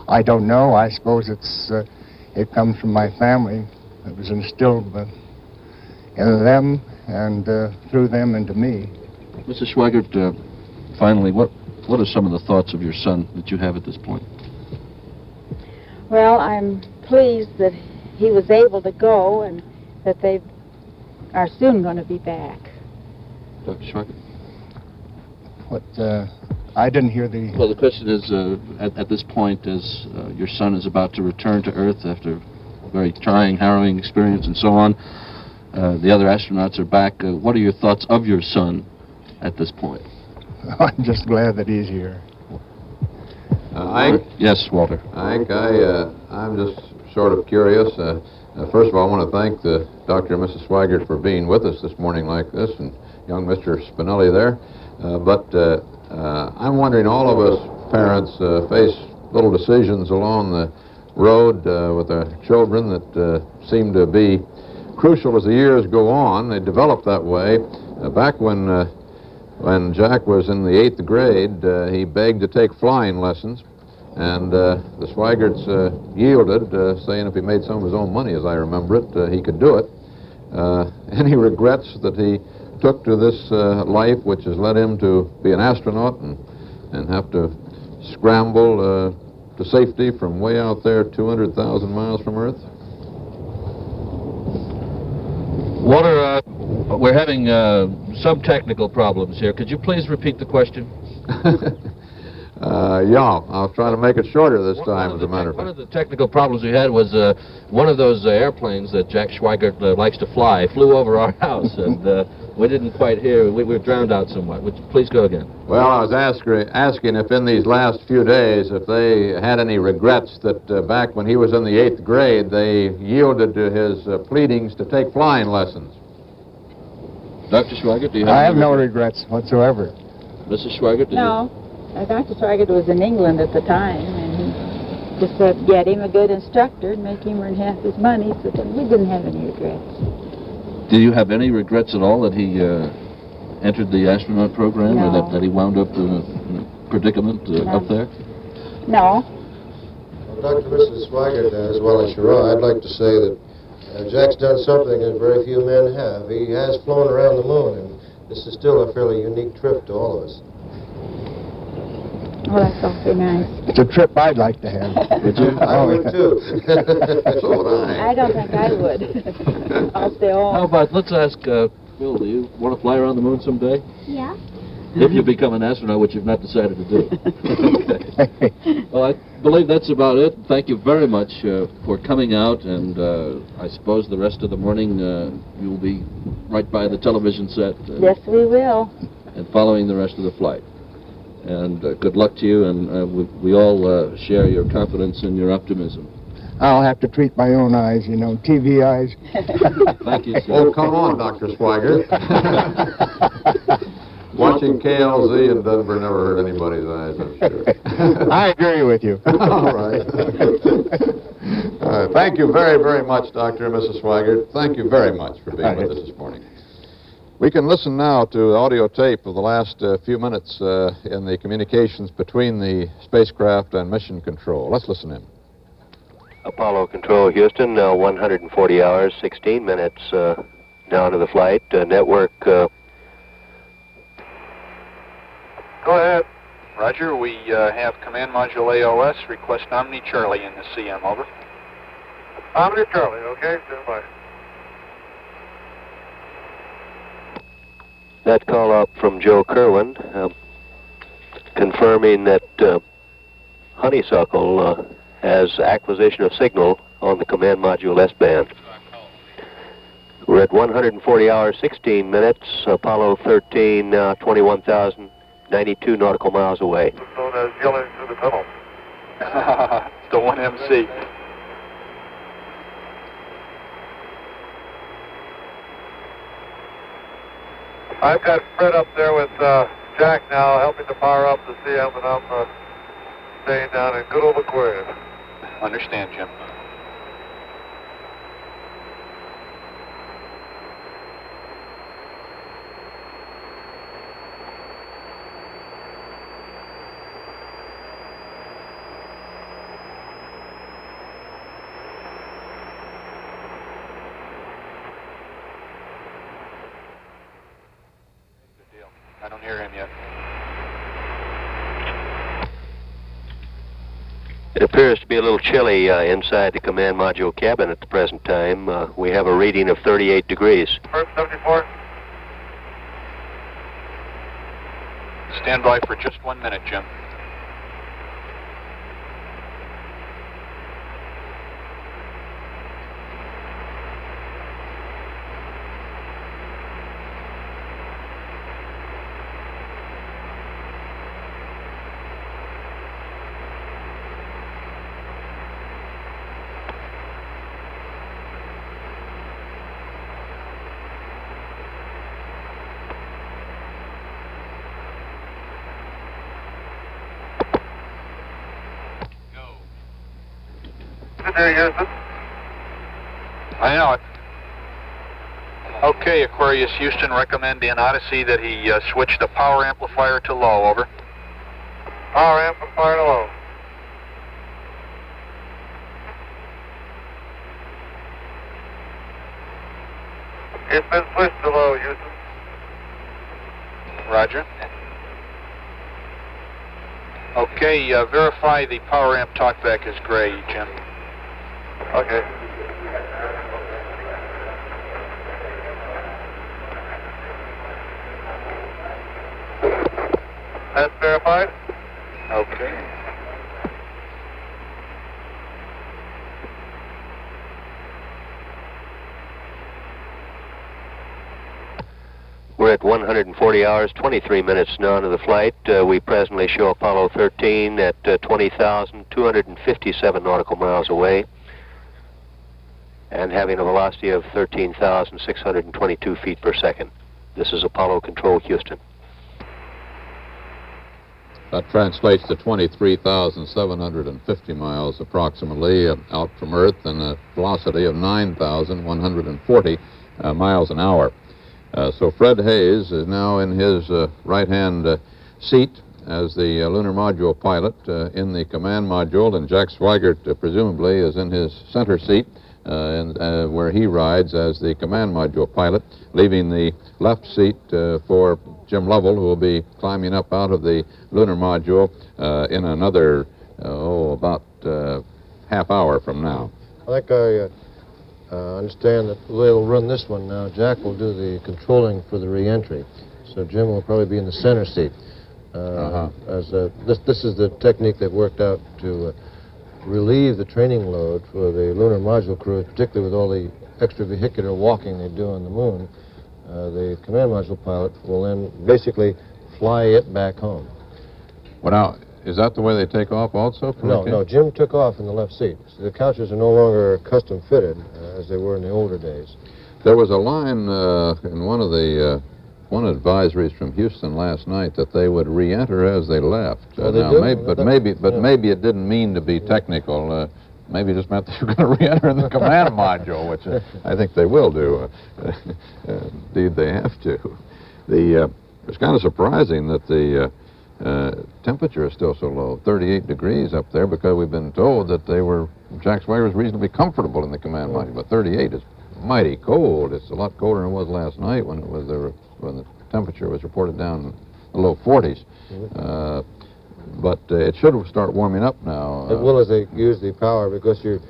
I don't know. I suppose it comes from my family. It was instilled in them and through them into me. Mrs. Schweigert, finally, what are some of the thoughts of your son that you have at this point? Well, I'm pleased that he was able to go and that they are soon going to be back. Dr. Schweigert? What, I didn't hear the... Well, the question is, at this point, as your son is about to return to Earth after a very trying, harrowing experience and so on, the other astronauts are back. What are your thoughts of your son at this point? I'm just glad that he's here. Ike? Yes, Walter. Ike, I'm just sort of curious. First of all, I want to thank the Dr. and Mrs. Schweigert for being with us this morning like this, and young Mr. Spinelli there. But I'm wondering, all of us parents face little decisions along the road with our children that seem to be crucial as the years go on. They develop that way. Back when Jack was in the 8th grade, he begged to take flying lessons, and the Schweigerts yielded, saying if he made some of his own money, as I remember it, he could do it. Any regrets that he took to this life, which has led him to be an astronaut and have to scramble to safety from way out there 200,000 miles from Earth? Walter, we're having some technical problems here. Could you please repeat the question? Yeah, I'll try to make it shorter this time, as a matter of fact. One of the technical problems we had was one of those airplanes that Jack Schweigert likes to fly flew over our house, and we didn't quite hear. We were drowned out somewhat. Would you please go again? Well, I was asking if in these last few days, if they had any regrets that back when he was in the 8th grade, they yielded to his pleadings to take flying lessons. Dr. Schweigert, do you have I have no regrets whatsoever. Mrs. Schweigert, No. Dr. Schweigert was in England at the time, and he just said get him a good instructor and make him earn half his money, so then we didn't have any regrets. Do you have any regrets at all that he entered the astronaut program, No. or that he wound up in a predicament up there? No. Well, Dr. and Mrs. Schweigert, as well as Shira, I'd like to say that Jack's done something that very few men have. He has flown around the moon, and this is still a fairly unique trip to all of us. Oh, that's awfully nice. It's a trip I'd like to have. Would you? I would, too. So would I. I don't think I would. I'll stay home. How about, let's ask Bill, do you want to fly around the moon someday? Yeah. If you become an astronaut, which you've not decided to do. Okay. Well, I believe that's about it. Thank you very much for coming out, and I suppose the rest of the morning you'll be right by the television set. Yes, we will. And following the rest of the flight. And good luck to you, and we all share your confidence and your optimism. I'll have to treat my own eyes, you know, TV eyes. Thank you, sir. Oh, come on, Dr. Schweigert. Watching KLZ in Denver never hurt anybody's eyes, I'm sure. I agree with you. All right. Thank you very, very much, Dr. and Mrs. Schweigert. Thank you very much for being with us this morning. We can listen now to audio tape of the last few minutes in the communications between the spacecraft and mission control. Let's listen in. Apollo Control, Houston, 140 hours, 16 minutes down to the flight. Network... Go ahead. Roger, we have Command Module AOS, request Omni Charlie in the CM, over. Omni Charlie, okay, stand by. That call up from Joe Kerwin, confirming that Honeysuckle has acquisition of signal on the Command Module S-band. We're at 140 hours, 16 minutes, Apollo 13, 21,092 nautical miles away. Known as yelling through the tunnel. It's the 1MC. I've got Fred up there with Jack now, helping to power up the CM, and I'm staying down in good old Aquarius. Understand, Jim. I don't hear him yet. It appears to be a little chilly inside the command module cabin at the present time. We have a reading of 38 degrees. First 74. Stand by for just 1 minute, Jim. Houston. I know it. Okay, Aquarius Houston, recommend in Odyssey that he switch the power amplifier to low, over. Power amplifier to low. It's been switched to low, Houston. Roger. Okay, verify the power amp talkback is gray, Jim. Okay. That's verified? Okay. We're at 140 hours, 23 minutes now into the flight. We presently show Apollo 13 at 20,257 nautical miles away and having a velocity of 13,622 feet per second. This is Apollo Control, Houston. That translates to 23,750 miles approximately out from Earth and a velocity of 9,140 miles an hour. So Fred Hayes is now in his right-hand seat as the lunar module pilot in the command module, and Jack Swigert presumably is in his center seat where he rides as the command module pilot, leaving the left seat for Jim Lovell, who will be climbing up out of the lunar module in another, about half hour from now. I think I understand that they'll run this one now. Jack will do the controlling for the re-entry, so Jim will probably be in the center seat. This is the technique they've worked out to relieve the training load for the lunar module crew, particularly with all the extravehicular walking they do on the moon. The command module pilot will then basically fly it back home. Well, now, is that the way they take off also? No, Jim took off in the left seat. So the couches are no longer custom fitted as they were in the older days. There was a line in one of the advisories from Houston last night that they would re-enter as they left. Maybe it didn't mean to be technical. Maybe it just meant they were going to re-enter in the command module, which I think they will do. Indeed, they have to. It's kind of surprising that the temperature is still so low, 38 degrees up there, because we've been told that Jack Swigert was reasonably comfortable in the command module, but 38 is mighty cold. It's a lot colder than it was last night when the temperature was reported down in the low 40s. But it should start warming up now. As well as they use the power, because you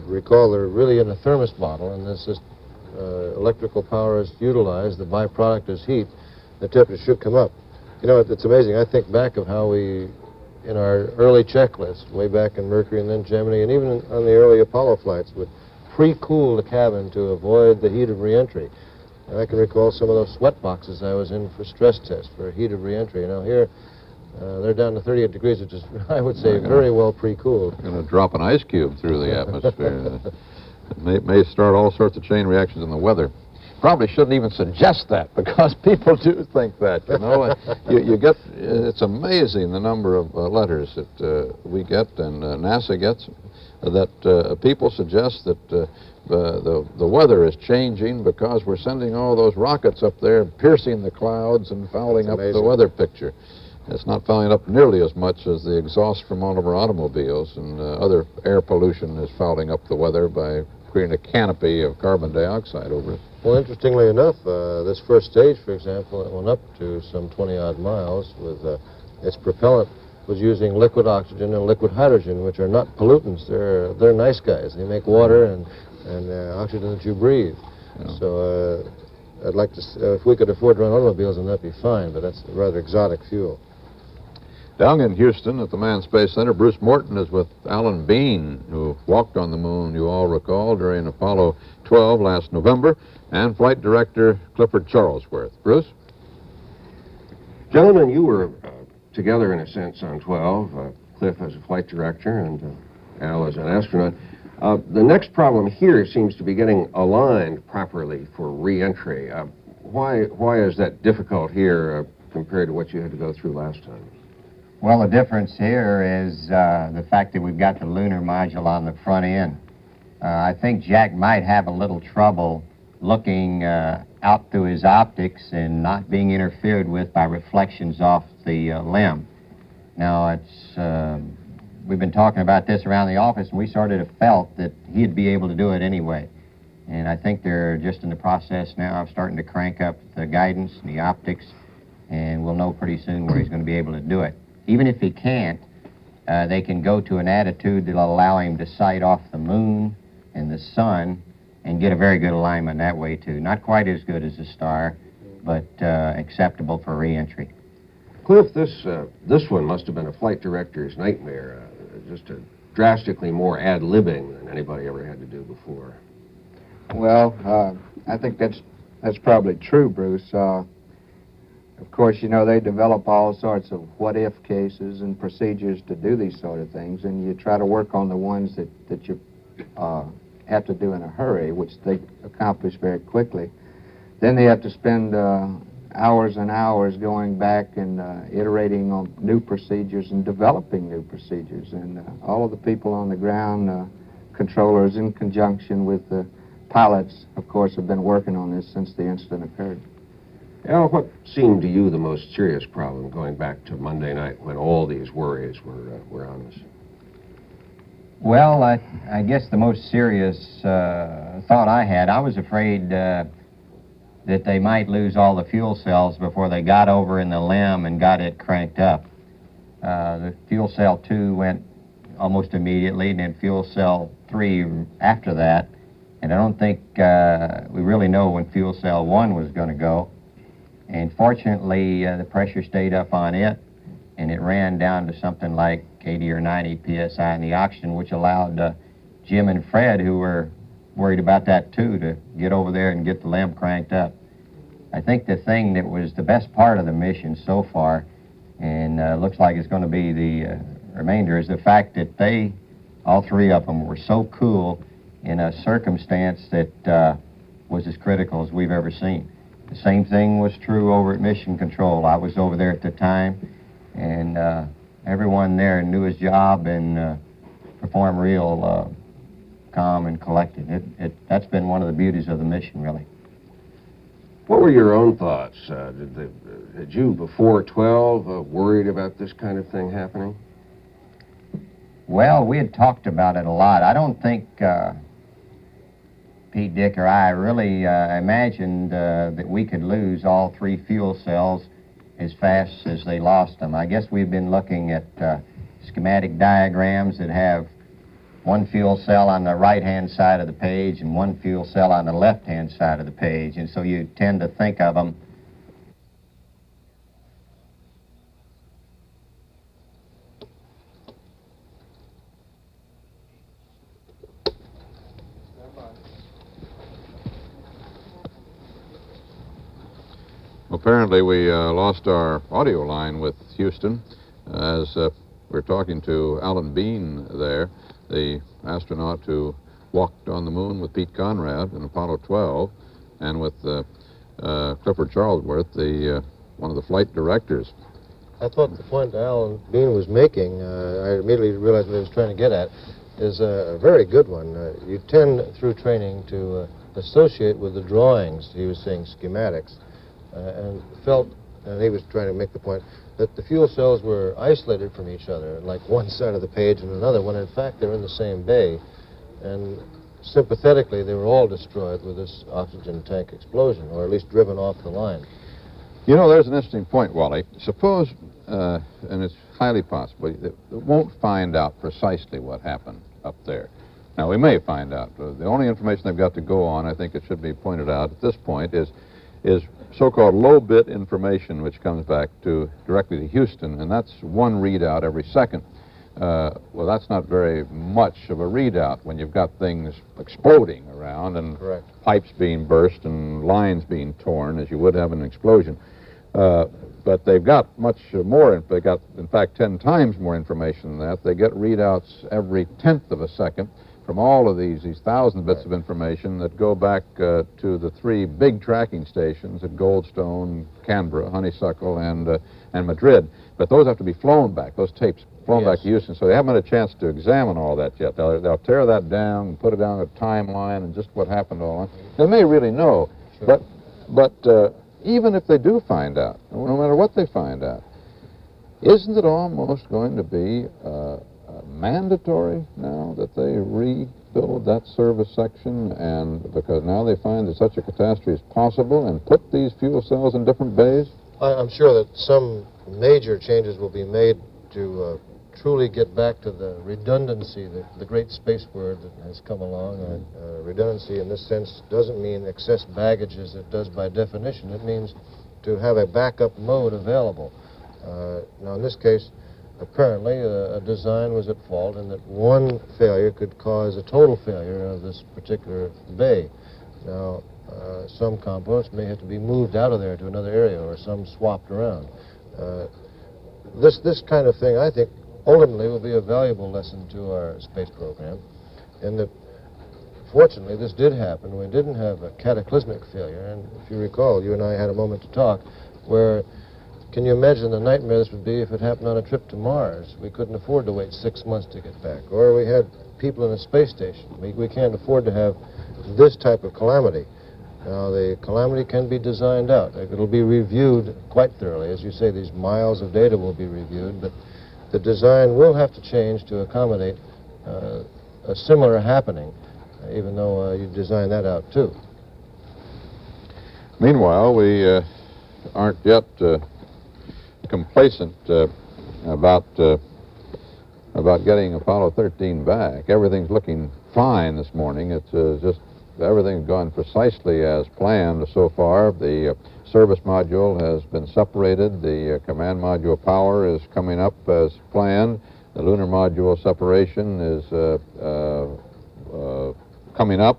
recall they're really in a thermos bottle, and this electrical power is utilized. The byproduct is heat. The temperature should come up. You know, it's amazing. I think back of how we, in our early checklists, way back in Mercury and then Gemini, and even on the early Apollo flights, would pre-cool the cabin to avoid the heat of re-entry. And I can recall some of those sweat boxes I was in for stress tests for heat of re-entry. Now here, they're down to 38 degrees, which is, I would say, very well pre-cooled. Going to drop an ice cube through the atmosphere. It may start all sorts of chain reactions in the weather. Probably shouldn't even suggest that, because people do think that, you know. you get, it's amazing the number of letters that we get and NASA gets that people suggest that the weather is changing because we're sending all those rockets up there, piercing the clouds and fouling up the weather picture. It's not fouling up nearly as much as the exhaust from all of our automobiles, and other air pollution is fouling up the weather by creating a canopy of carbon dioxide over it. Well, interestingly enough, this first stage, for example, it went up to some 20-odd miles with its propellant was using liquid oxygen and liquid hydrogen, which are not pollutants. They're nice guys. They make water and oxygen that you breathe. Yeah. So I'd like to, if we could afford to run automobiles, then that'd be fine, but that's a rather exotic fuel. Down in Houston at the Manned Space Center, Bruce Morton is with Alan Bean, who walked on the moon, you all recall, during Apollo 12 last November, and Flight Director Clifford Charlesworth. Bruce? Gentlemen, you were together in a sense on 12, Cliff as a flight director and Al as an astronaut. The next problem here seems to be getting aligned properly for re-entry. Why is that difficult here compared to what you had to go through last time? Well, the difference here is the fact that we've got the lunar module on the front end. I think Jack might have a little trouble looking out through his optics and not being interfered with by reflections off the limb. Now, we've been talking about this around the office, and we sort of felt that he'd be able to do it anyway. And I think they're just in the process now of starting to crank up the guidance and the optics, and we'll know pretty soon where he's going to be able to do it. Even if he can't, they can go to an attitude that'll allow him to sight off the moon and the sun and get a very good alignment that way, too. Not quite as good as a star, but acceptable for re-entry. Cliff, this one must have been a flight director's nightmare, just a drastically more ad-libbing than anybody ever had to do before. Well, I think that's probably true, Bruce. Of course, you know, they develop all sorts of what-if cases and procedures to do these sort of things, and you try to work on the ones that you have to do in a hurry, which they accomplish very quickly. Then they have to spend hours and hours going back and iterating on new procedures and developing new procedures. And all of the people on the ground, controllers in conjunction with the pilots, of course, have been working on this since the incident occurred. Al, what seemed to you the most serious problem going back to Monday night when all these worries were on us? Well, I guess the most serious thought I had, I was afraid that they might lose all the fuel cells before they got over in the limb and got it cranked up. The fuel cell 2 went almost immediately, and then fuel cell 3 after that. And I don't think we really know when fuel cell 1 was going to go. And fortunately, the pressure stayed up on it, and it ran down to something like 80 or 90 psi in the oxygen, which allowed Jim and Fred, who were worried about that too, to get over there and get the limb cranked up. I think the thing that was the best part of the mission so far, and looks like it's going to be the remainder, is the fact that they, all three of them, were so cool in a circumstance that was as critical as we've ever seen. The same thing was true over at Mission Control. I was over there at the time, and everyone there knew his job and performed real calm and collected. That's been one of the beauties of the mission, really. What were your own thoughts? Had you, before 12, worried about this kind of thing happening? Well, we had talked about it a lot. I don't think Pete, Dick, or I really imagined that we could lose all three fuel cells as fast as they lost them. I guess we've been looking at schematic diagrams that have one fuel cell on the right-hand side of the page and one fuel cell on the left-hand side of the page, and so you tend to think of them Apparently we lost our audio line with Houston as we're talking to Alan Bean there, the astronaut who walked on the moon with Pete Conrad in Apollo 12, and with Clifford Charlesworth, one of the flight directors. I thought the point Alan Bean was making, I immediately realized what he was trying to get at, is a very good one. You tend, through training, to associate with the drawings, he was saying schematics, and felt, and he was trying to make the point, that the fuel cells were isolated from each other, like one side of the page and another, when in fact they're in the same bay. And sympathetically, they were all destroyed with this oxygen tank explosion, or at least driven off the line. You know, there's an interesting point, Wally. Suppose, and it's highly possible, that we won't find out precisely what happened up there. Now, we may find out. The only information they've got to go on, I think it should be pointed out at this point, is so-called low-bit information, which comes back directly to Houston, and that's one readout every second. Well, that's not very much of a readout when you've got things exploding around and Correct. Pipes being burst and lines being torn, as you would have in an explosion. But they've got much more. They got, in fact, 10 times more information than that. They get readouts every 10th of a second from all of these 1,000 bits of information that go back to the 3 big tracking stations at Goldstone, Canberra, Honeysuckle, and Madrid. But those have to be flown back, those tapes flown back to Houston, so they haven't had a chance to examine all that yet. They'll tear that down and put it down a timeline and just what happened all on. They may really know, but even if they do find out, no matter what they find out, isn't it almost going to be mandatory now that they rebuild that service section, and because now they find that such a catastrophe is possible, and put these fuel cells in different bays? I'm sure that some major changes will be made to truly get back to the redundancy, the great space word that has come along. Redundancy in this sense doesn't mean excess baggage as it does by definition. It means to have a backup mode available. Now, in this case, apparently a design was at fault, and that one failure could cause a total failure of this particular bay. Now, some components may have to be moved out of there to another area, or some swapped around. This kind of thing, I think, ultimately will be a valuable lesson to our space program, and that fortunately this did happen. We didn't have a cataclysmic failure, and if you recall, you and I had a moment to talk where, can you imagine the nightmare this would be if it happened on a trip to Mars? We couldn't afford to wait 6 months to get back. Or we had people in a space station. We can't afford to have this type of calamity. Now, the calamity can be designed out. It'll be reviewed quite thoroughly. As you say, these miles of data will be reviewed, but the design will have to change to accommodate a similar happening, even though you design that out, too. Meanwhile, we aren't yet complacent about getting Apollo 13 back. Everything's looking fine this morning. It's just everything's gone precisely as planned so far. The service module has been separated. The command module power is coming up as planned. The lunar module separation is coming up.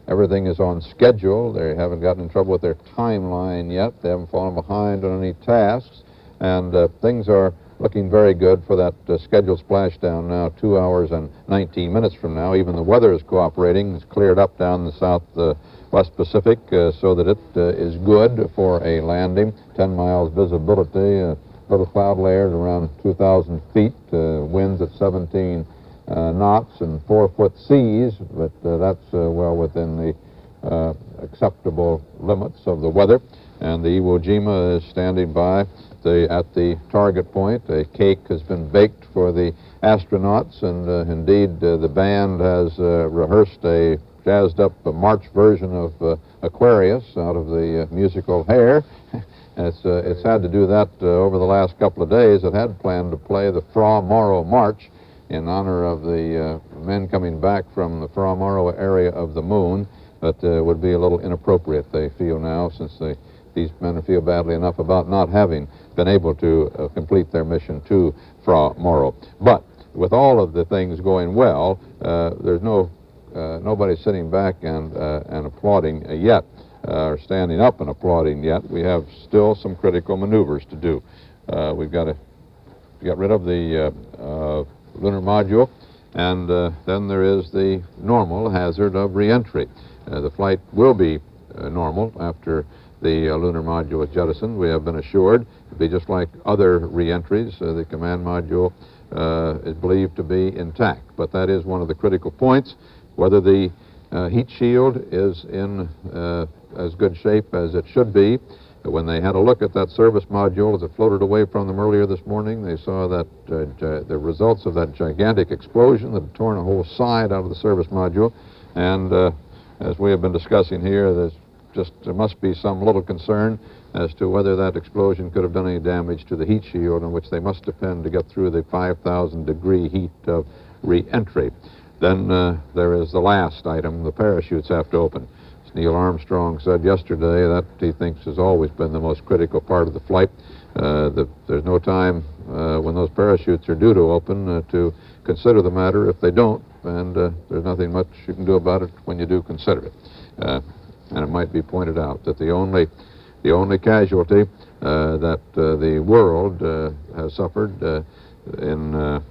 Everything is on schedule. They haven't gotten in trouble with their timeline yet. They haven't fallen behind on any tasks. And things are looking very good for that scheduled splashdown now, 2 hours and 19 minutes from now. Even the weather is cooperating. It's cleared up down the southwest Pacific so that it is good for a landing. 10 miles visibility, little cloud layer at around 2,000 feet, winds at 17 knots and 4-foot seas, but that's well within the acceptable limits of the weather. And the Iwo Jima is standing by at the target point. A cake has been baked for the astronauts, and indeed the band has rehearsed a jazzed-up March version of Aquarius out of the musical Hair. It's had to do that over the last couple of days. It had planned to play the Fra Mauro March in honor of the men coming back from the Fra Mauro area of the moon, but it would be a little inappropriate, they feel now, since these men feel badly enough about not having been able to complete their mission to Fra Mauro. But with all of the things going well, there's nobody sitting back and applauding yet, or standing up and applauding yet. We have still some critical maneuvers to do. We've got to get rid of the lunar module, and then there is the normal hazard of re-entry. The flight will be normal after the lunar module is jettisoned. We have been assured it'll be just like other re-entries. The command module is believed to be intact, but that is one of the critical points. Whether the heat shield is in as good shape as it should be. When they had a look at that service module as it floated away from them earlier this morning, they saw that the results of that gigantic explosion that had torn a whole side out of the service module. And as we have been discussing here, there must be some little concern as to whether that explosion could have done any damage to the heat shield on which they must depend to get through the 5,000-degree heat of re-entry. Then there is the last item, the parachutes have to open. As Neil Armstrong said yesterday, that he thinks has always been the most critical part of the flight. There's no time when those parachutes are due to open to consider the matter if they don't, and there's nothing much you can do about it when you do consider it. And it might be pointed out that the only casualty that the world has suffered in a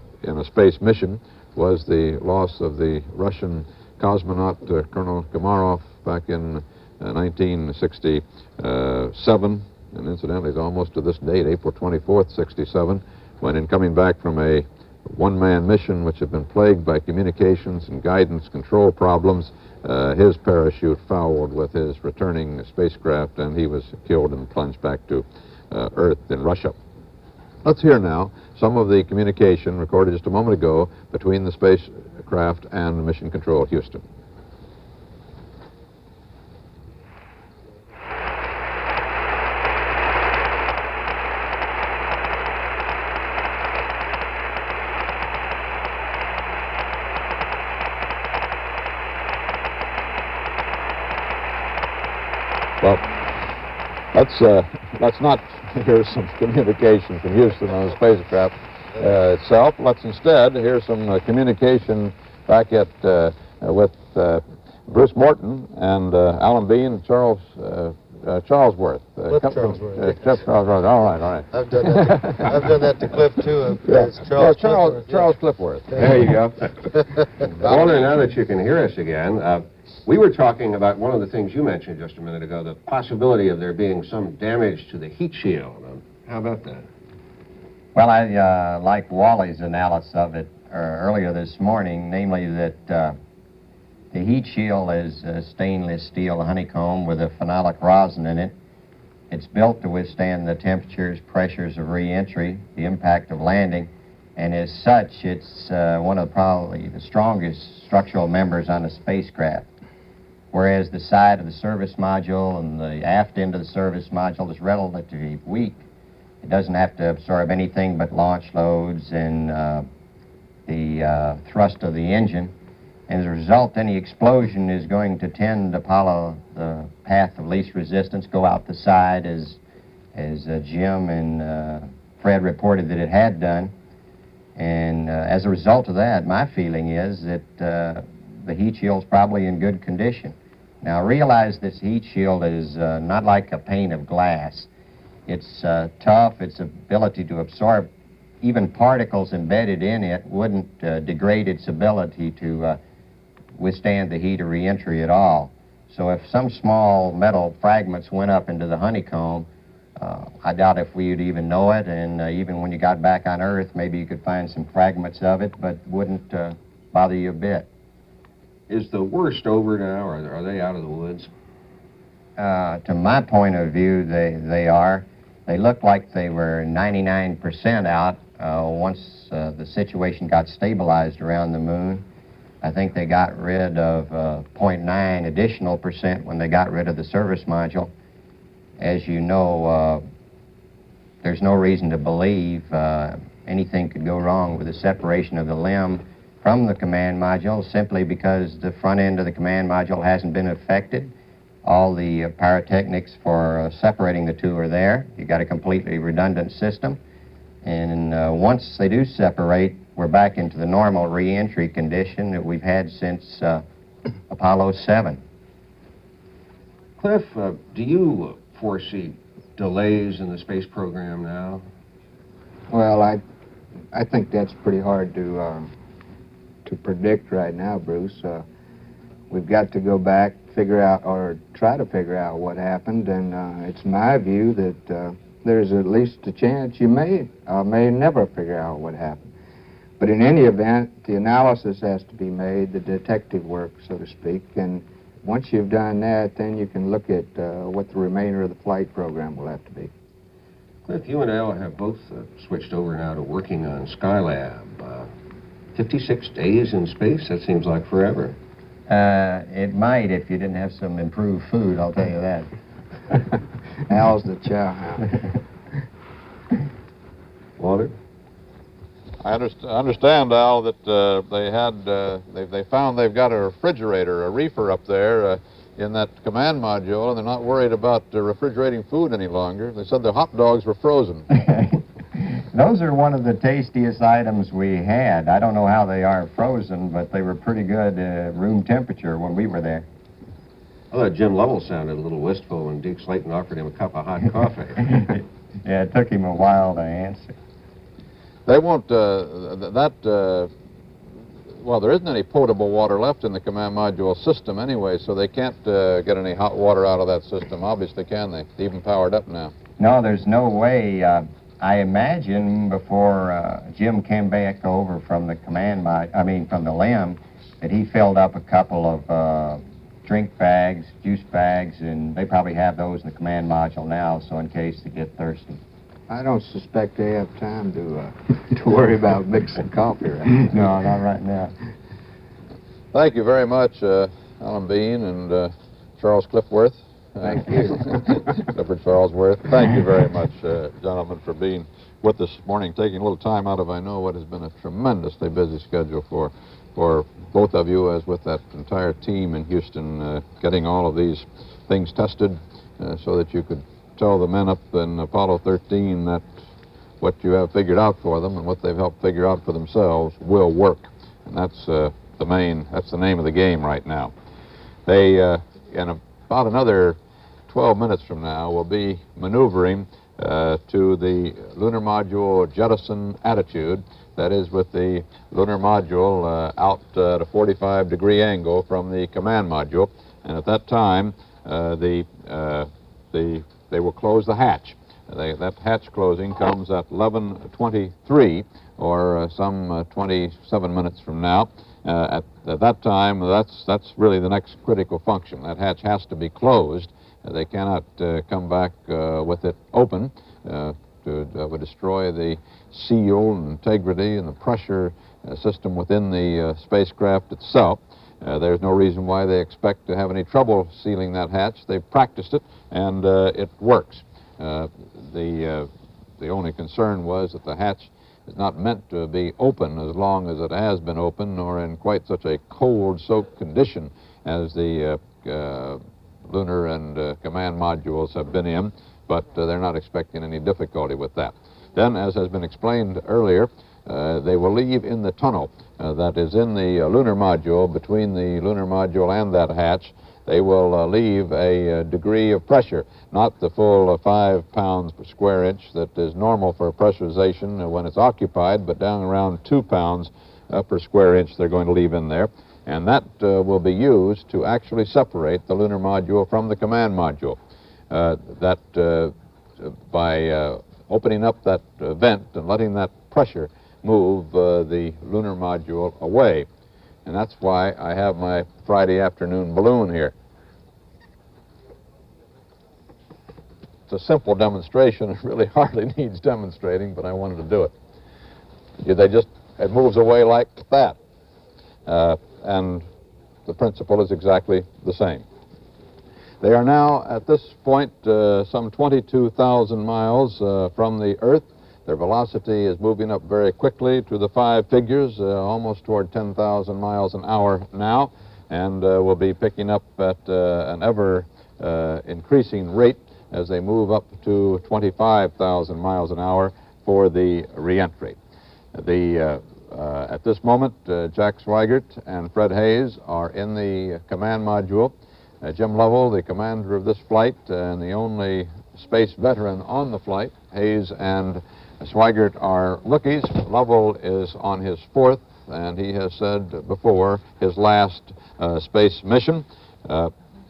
space mission was the loss of the Russian cosmonaut Colonel Komarov back in 1967, and incidentally it's almost to this date, April 24th, 67, when in coming back from a one-man mission which had been plagued by communications and guidance control problems, his parachute fouled with his returning spacecraft, and he was killed and plunged back to Earth in Russia. Let's hear now some of the communication recorded just a moment ago between the spacecraft and Mission Control Houston. Well, let's not hear some communication from Houston on the spacecraft itself. Let's instead hear some communication back at with Bruce Morton and Alan Bean and Charlesworth. Cliff Charlesworth. Cliff Charlesworth. All right. I've done that to Cliff too. It's Charles Cliffworth. Cliffworth. There you go. Walter, now that you can hear us again, we were talking about one of the things you mentioned just a minute ago, the possibility of there being some damage to the heat shield. How about that? Well, I like Wally's analysis of it earlier this morning, namely that the heat shield is stainless steel honeycomb with a phenolic rosin in it. It's built to withstand the temperatures, pressures of re-entry, the impact of landing, and as such, it's one of probably the strongest structural members on a spacecraft. Whereas the side of the service module and the aft end of the service module is relatively weak. It doesn't have to absorb anything but launch loads and the thrust of the engine. And as a result, any explosion is going to tend to follow the path of least resistance, go out the side as Jim and Fred reported that it had done. And as a result of that, my feeling is that the heat shield's probably in good condition. Now realize this heat shield is not like a pane of glass. It's tough. Its ability to absorb even particles embedded in it wouldn't degrade its ability to withstand the heat of re-entry at all. So if some small metal fragments went up into the honeycomb, I doubt if we'd even know it, and even when you got back on Earth, maybe you could find some fragments of it, but wouldn't bother you a bit. Is the worst over now, or are they out of the woods? To my point of view, they are. They look like they were 99% out once the situation got stabilized around the moon. I think they got rid of 0.9 additional percent when they got rid of the service module. As you know, there's no reason to believe anything could go wrong with the separation of the limb from the command module simply because the front end of the command module hasn't been affected. All the pyrotechnics for separating the two are there. You've got a completely redundant system. And once they do separate, we're back into the normal re-entry condition that we've had since Apollo 7. Cliff, do you foresee delays in the space program now? Well, I think that's pretty hard to predict right now, Bruce. We've got to go back, figure out, or try to figure out what happened, and it's my view that there's at least a chance you may never figure out what happened. But in any event, the analysis has to be made, the detective work, so to speak, and once you've done that, then you can look at what the remainder of the flight program will have to be. Cliff, you and Al have both switched over now to working on Skylab. 56 days in space, that seems like forever. It might if you didn't have some improved food, I'll tell you that. Al's the chow hound. Walter? I understand, Al, that they found they've got a refrigerator, a reefer up there in that command module, and they're not worried about refrigerating food any longer. They said the hot dogs were frozen. Those are one of the tastiest items we had. I don't know how they are frozen, but they were pretty good room temperature when we were there. I thought Jim Lovell sounded a little wistful when Deke Slayton offered him a cup of hot coffee. Yeah, it took him a while to answer. They won't, well, there isn't any potable water left in the command module system anyway, so they can't get any hot water out of that system, obviously, can they? It's even powered up now. No, there's no way. I imagine before Jim came back over from the from the LEM, that he filled up a couple of drink bags, juice bags, and they probably have those in the command module now, so in case they get thirsty. I don't suspect they have time to worry about mixing coffee right now. No, not right now. Thank you very much, Alan Bean and Charles Cliffworth. Thank you. Clifford Charlesworth. Thank you very much, gentlemen, for being with us this morning, taking a little time out of, I know, what has been a tremendously busy schedule for both of you, as with that entire team in Houston, getting all of these things tested so that you could tell the men up in Apollo 13 that what you have figured out for them and what they've helped figure out for themselves will work. And that's the name of the game right now. They, in about another 12 minutes from now, will be maneuvering to the lunar module jettison attitude. That is, with the lunar module out at a 45-degree angle from the command module. And at that time, they will close the hatch. That hatch closing comes at 11:23, or some 27 minutes from now. At that time, that's really the next critical function. That hatch has to be closed. They cannot come back with it open. That would destroy the seal and integrity and the pressure system within the spacecraft itself. There's no reason why they expect to have any trouble sealing that hatch. They've practiced it, and it works. The only concern was that the hatch is not meant to be open as long as it has been open, nor in quite such a cold, soaked condition as the lunar and command modules have been in, but they're not expecting any difficulty with that. Then, as has been explained earlier, they will leave in the tunnel that is in the lunar module, between the lunar module and that hatch. They will leave a degree of pressure, not the full 5 pounds per square inch that is normal for pressurization when it's occupied, but down around 2 pounds per square inch they're going to leave in there. And that will be used to actually separate the lunar module from the command module. By opening up that vent and letting that pressure move the lunar module away. And that's why I have my Friday afternoon balloon here. It's a simple demonstration. It really hardly needs demonstrating, but I wanted to do it. It moves away like that. And the principle is exactly the same. They are now, at this point, some 22,000 miles from the Earth. Their velocity is moving up very quickly to the 5 figures, almost toward 10,000 miles an hour now, and will be picking up at an ever increasing rate as they move up to 25,000 miles an hour for the reentry. At this moment, Jack Swigert and Fred Hayes are in the command module. Jim Lovell, the commander of this flight and the only space veteran on the flight. Hayes and Swigert are rookies. Lovell is on his 4th, and he has said before, his last space mission.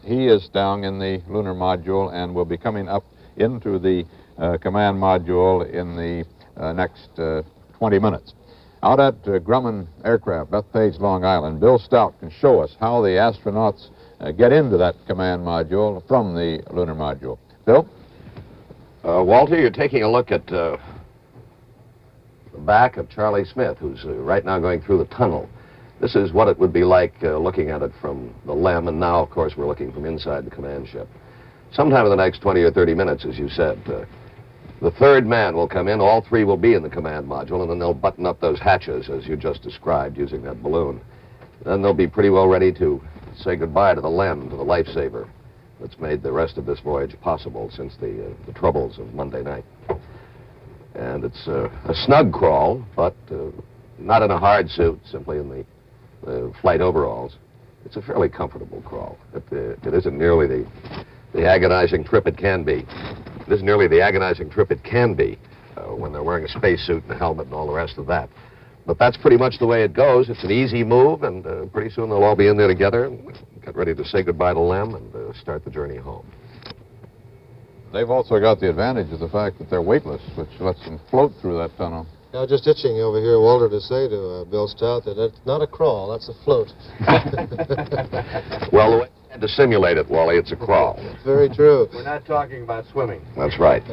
He is down in the lunar module and will be coming up into the command module in the next 20 minutes. Out at Grumman Aircraft, Bethpage, Long Island, Bill Stout can show us how the astronauts get into that command module from the lunar module. Bill? Walter, you're taking a look at the back of Charlie Smith, who's right now going through the tunnel. This is what it would be like looking at it from the LEM, and now, of course, we're looking from inside the command ship. Sometime in the next 20 or 30 minutes, as you said, the third man will come in. All three will be in the command module, and then they'll button up those hatches, as you just described, using that balloon. Then they'll be pretty well ready to say goodbye to the LEM, to the lifesaver that's made the rest of this voyage possible since the troubles of Monday night. And it's a snug crawl, but not in a hard suit, simply in the flight overalls. It's a fairly comfortable crawl. It isn't nearly the agonizing trip it can be. It isn't nearly the agonizing trip it can be when they're wearing a spacesuit and a helmet and all the rest of that. But that's pretty much the way it goes. It's an easy move, and pretty soon they'll all be in there together and get ready to say goodbye to LEM and start the journey home. They've also got the advantage of the fact that they're weightless, which lets them float through that tunnel. Now, just itching over here, Walter, to say to Bill Stout that it's not a crawl, that's a float. Well, the way you had to simulate it, Wally, it's a crawl. Very true. We're not talking about swimming. That's right.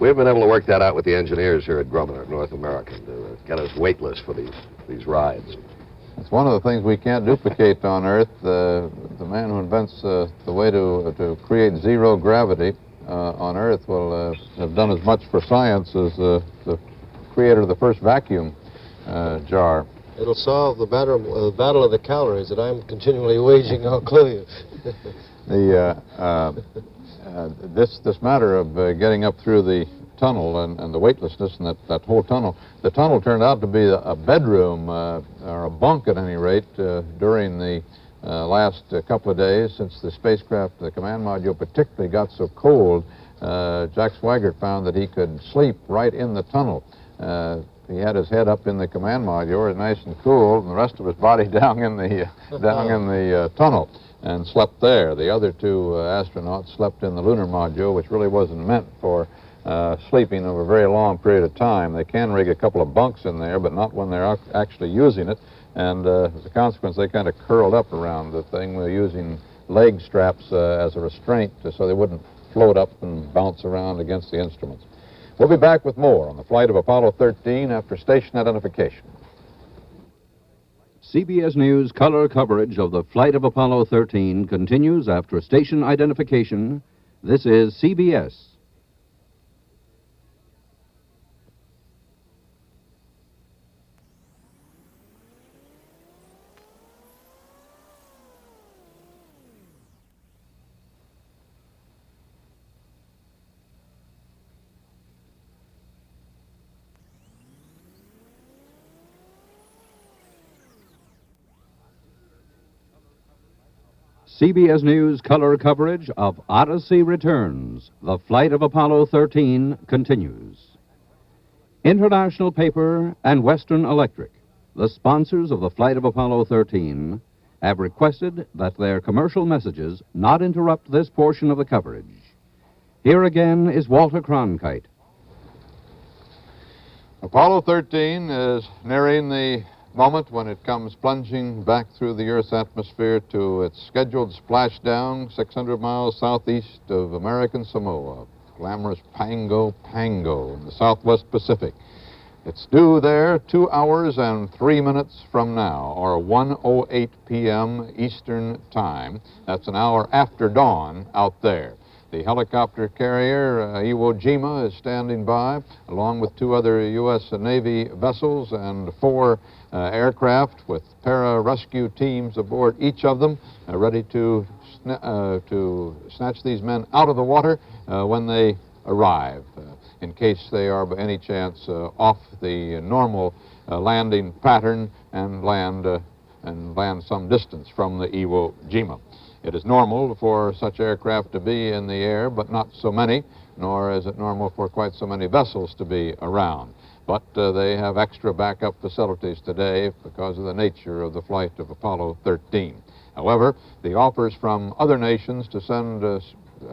We've been able to work that out with the engineers here at Grumman, North American, to get us weightless for these rides. It's one of the things we can't duplicate on Earth. The man who invents the way to create zero gravity on Earth will have done as much for science as the creator of the first vacuum jar. It'll solve the battle of the calories that I'm continually waging, I'll clue you. This matter of getting up through the tunnel and the weightlessness and that whole tunnel, the tunnel turned out to be a bedroom or a bunk at any rate during the last couple of days since the spacecraft, the command module particularly got so cold. Jack Swigert found that he could sleep right in the tunnel. He had his head up in the command module, nice and cool, and the rest of his body down in the tunnel, and slept there. The other two astronauts slept in the lunar module, which really wasn't meant for sleeping over a very long period of time. They can rig a couple of bunks in there, but not when they're actually using it. And as a consequence, they kind of curled up around the thing, using leg straps as a restraint so they wouldn't float up and bounce around against the instruments. We'll be back with more on the flight of Apollo 13 after station identification. CBS News color coverage of the flight of Apollo 13 continues after station identification. This is CBS. CBS News color coverage of Odyssey Returns. The flight of Apollo 13 continues. International Paper and Western Electric, the sponsors of the flight of Apollo 13, have requested that their commercial messages not interrupt this portion of the coverage. Here again is Walter Cronkite. Apollo 13 is nearing the moment when it comes plunging back through the Earth's atmosphere to its scheduled splashdown 600 miles southeast of American Samoa, glamorous Pago Pago in the Southwest Pacific. It's due there 2 hours and 3 minutes from now, or 1:08 p.m. Eastern Time. That's an hour after dawn out there. The helicopter carrier Iwo Jima is standing by, along with 2 other U.S. Navy vessels and 4 aircraft with para-rescue teams aboard each of them, ready to snatch these men out of the water when they arrive, in case they are by any chance off the normal landing pattern and land some distance from the Iwo Jima. It is normal for such aircraft to be in the air, but not so many, nor is it normal for quite so many vessels to be around. But they have extra backup facilities today because of the nature of the flight of Apollo 13. However, the offers from other nations to send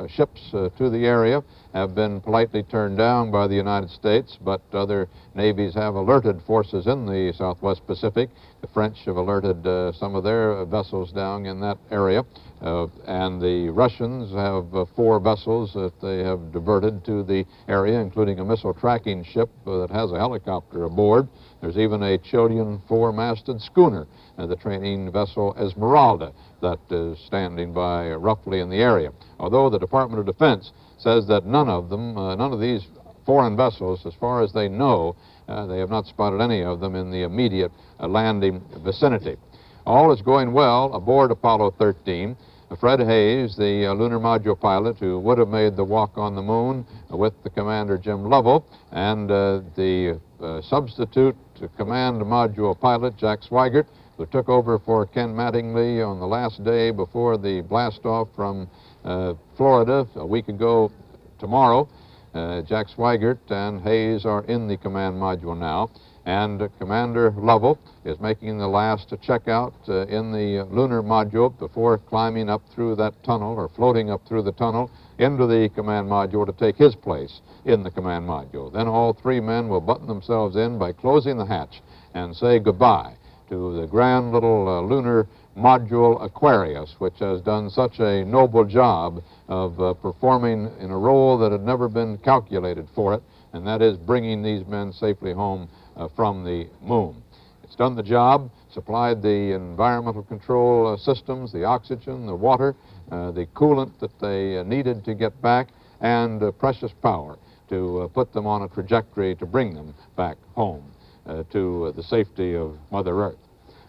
ships to the area have been politely turned down by the United States, but other navies have alerted forces in the Southwest Pacific The French have alerted some of their vessels down in that area, and the Russians have 4 vessels that they have diverted to the area, including a missile tracking ship that has a helicopter aboard. There's even a Chilean 4-masted schooner, the training vessel Esmeralda, that is standing by roughly in the area. Although the Department of Defense says that none of these foreign vessels, as far as they know, they have not spotted any of them in the immediate landing vicinity. All is going well aboard Apollo 13. Fred Hayes, the lunar module pilot who would have made the walk on the moon with the commander Jim Lovell, and the substitute command module pilot Jack Swigert, who took over for Ken Mattingly on the last day before the blast-off from Florida a week ago tomorrow. Jack Swigert and Hayes are in the command module now, and Commander Lovell is making the last checkout in the lunar module before climbing up through that tunnel, or floating up through the tunnel into the command module to take his place in the command module. Then all 3 men will button themselves in by closing the hatch and say goodbye to the grand little lunar module Aquarius, which has done such a noble job of performing in a role that had never been calculated for it, and that is bringing these men safely home from the moon. It's done the job, supplied the environmental control systems, the oxygen, the water, the coolant that they needed to get back, and precious power to put them on a trajectory to bring them back home to the safety of Mother Earth.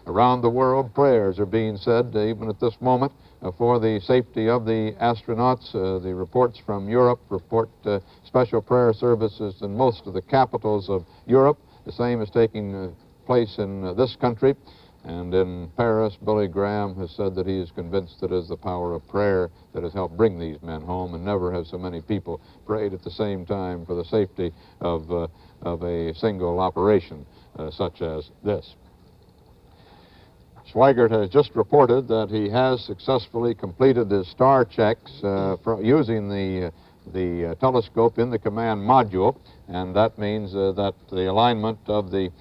Around the world, prayers are being said, even at this moment, for the safety of the astronauts. The reports from Europe report special prayer services in most of the capitals of Europe. The same is taking place in this country. And in Paris, Billy Graham has said that he is convinced that it is the power of prayer that has helped bring these men home, and never have so many people prayed at the same time for the safety of a single operation such as this. Swigert has just reported that he has successfully completed his star checks using the telescope in the command module, and that means that the alignment of the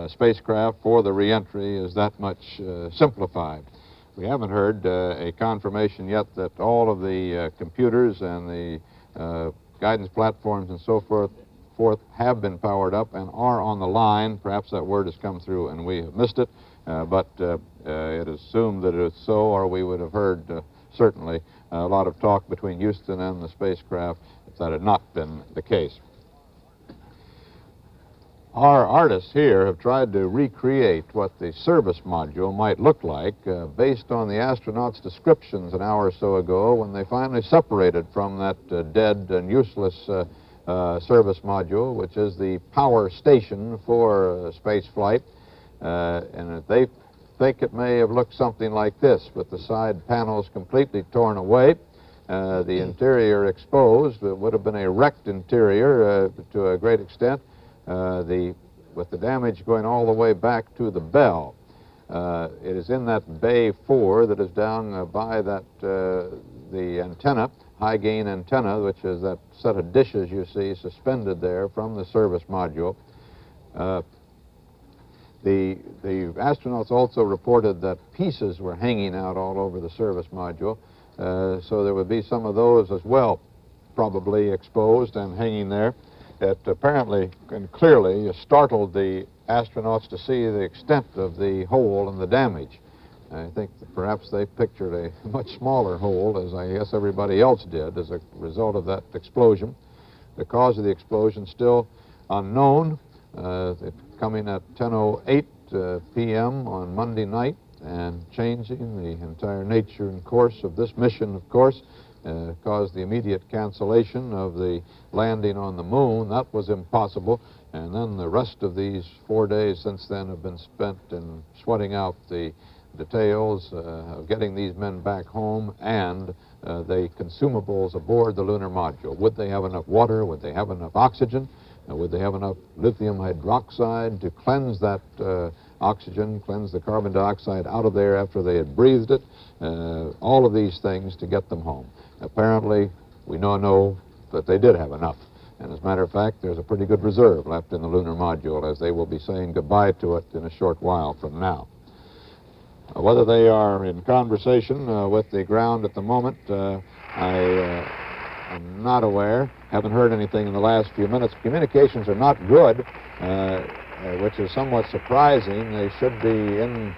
spacecraft for the reentry is that much simplified. We haven't heard a confirmation yet that all of the computers and the guidance platforms and so forth have been powered up and are on the line. Perhaps that word has come through and we have missed it, but it is assumed that it is so, or we would have heard certainly a lot of talk between Houston and the spacecraft if that had not been the case. Our artists here have tried to recreate what the service module might look like based on the astronauts' descriptions an hour or so ago when they finally separated from that dead and useless service module, which is the power station for space flight. And they think it may have looked something like this, with the side panels completely torn away, the interior exposed. It would have been a wrecked interior to a great extent, with the damage going all the way back to the bell. It is in that Bay 4 that is down by that the antenna, high-gain antenna, which is that set of dishes you see suspended there from the service module. The astronauts also reported that pieces were hanging out all over the service module, so there would be some of those as well probably exposed and hanging there. It apparently and clearly startled the astronauts to see the extent of the hole and the damage. I think that perhaps they pictured a much smaller hole, as I guess everybody else did, as a result of that explosion. The cause of the explosion still unknown. It's coming at 10:08 p.m. on Monday night and changing the entire nature and course of this mission, of course. Caused the immediate cancellation of the landing on the moon. That was impossible. And then the rest of these 4 days since then have been spent in sweating out the details of getting these men back home and the consumables aboard the lunar module. Would they have enough water? Would they have enough oxygen? Would they have enough lithium hydroxide to cleanse that oxygen, cleanse the carbon dioxide out of there after they had breathed it? All of these things to get them home. Apparently, we now know that they did have enough. And as a matter of fact, there's a pretty good reserve left in the lunar module, as they will be saying goodbye to it in a short while from now. Whether they are in conversation with the ground at the moment, I'm not aware. Haven't heard anything in the last few minutes. Communications are not good, which is somewhat surprising. They should be in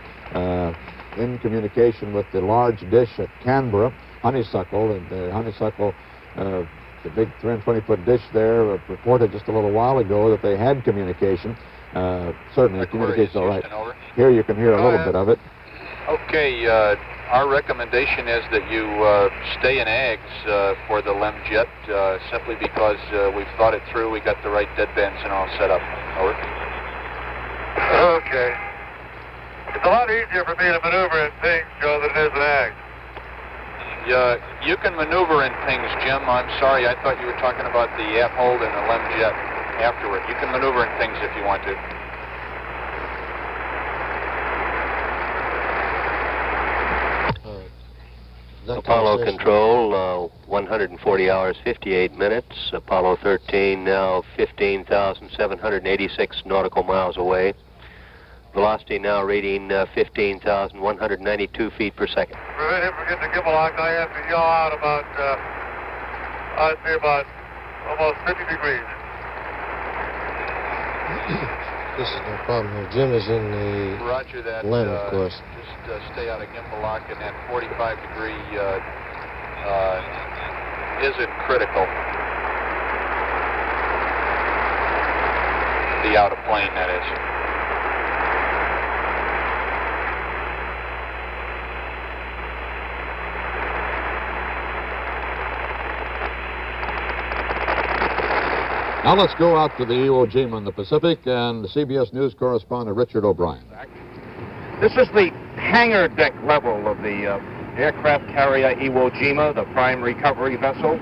communication with the large dish at Canberra, Honeysuckle. And the Honeysuckle, the big 320-foot dish there, reported just a little while ago that they had communication. Certainly, communication's all right. Here you can hear a little bit of it. Okay, our recommendation is that you stay in Ags for the LEM jet, simply because we've thought it through. We got the right deadbands and all set up. Over. Okay. It's a lot easier for me to maneuver in Pings, Joe, than it is in Ags. You can maneuver in Pings, Jim. I'm sorry, I thought you were talking about the Aphold and the LEM jet afterward. You can maneuver in Pings if you want to. Apollo control, 140 hours, 58 minutes. Apollo 13 now 15,786 nautical miles away. Velocity now reading 15,192 feet per second. Prevent him from getting the gimbal lock. I have to yaw out about, I'd say about almost 50 degrees. This is no problem here. Jim is in the Roger that. LEM, of course. Just stay out of gimbal lock, and that 45 degree isn't critical. The out of plane, that is. Now let's go out to the Iwo Jima in the Pacific and CBS News correspondent Richard O'Brien. This is the hangar deck level of the aircraft carrier Iwo Jima, the prime recovery vessel.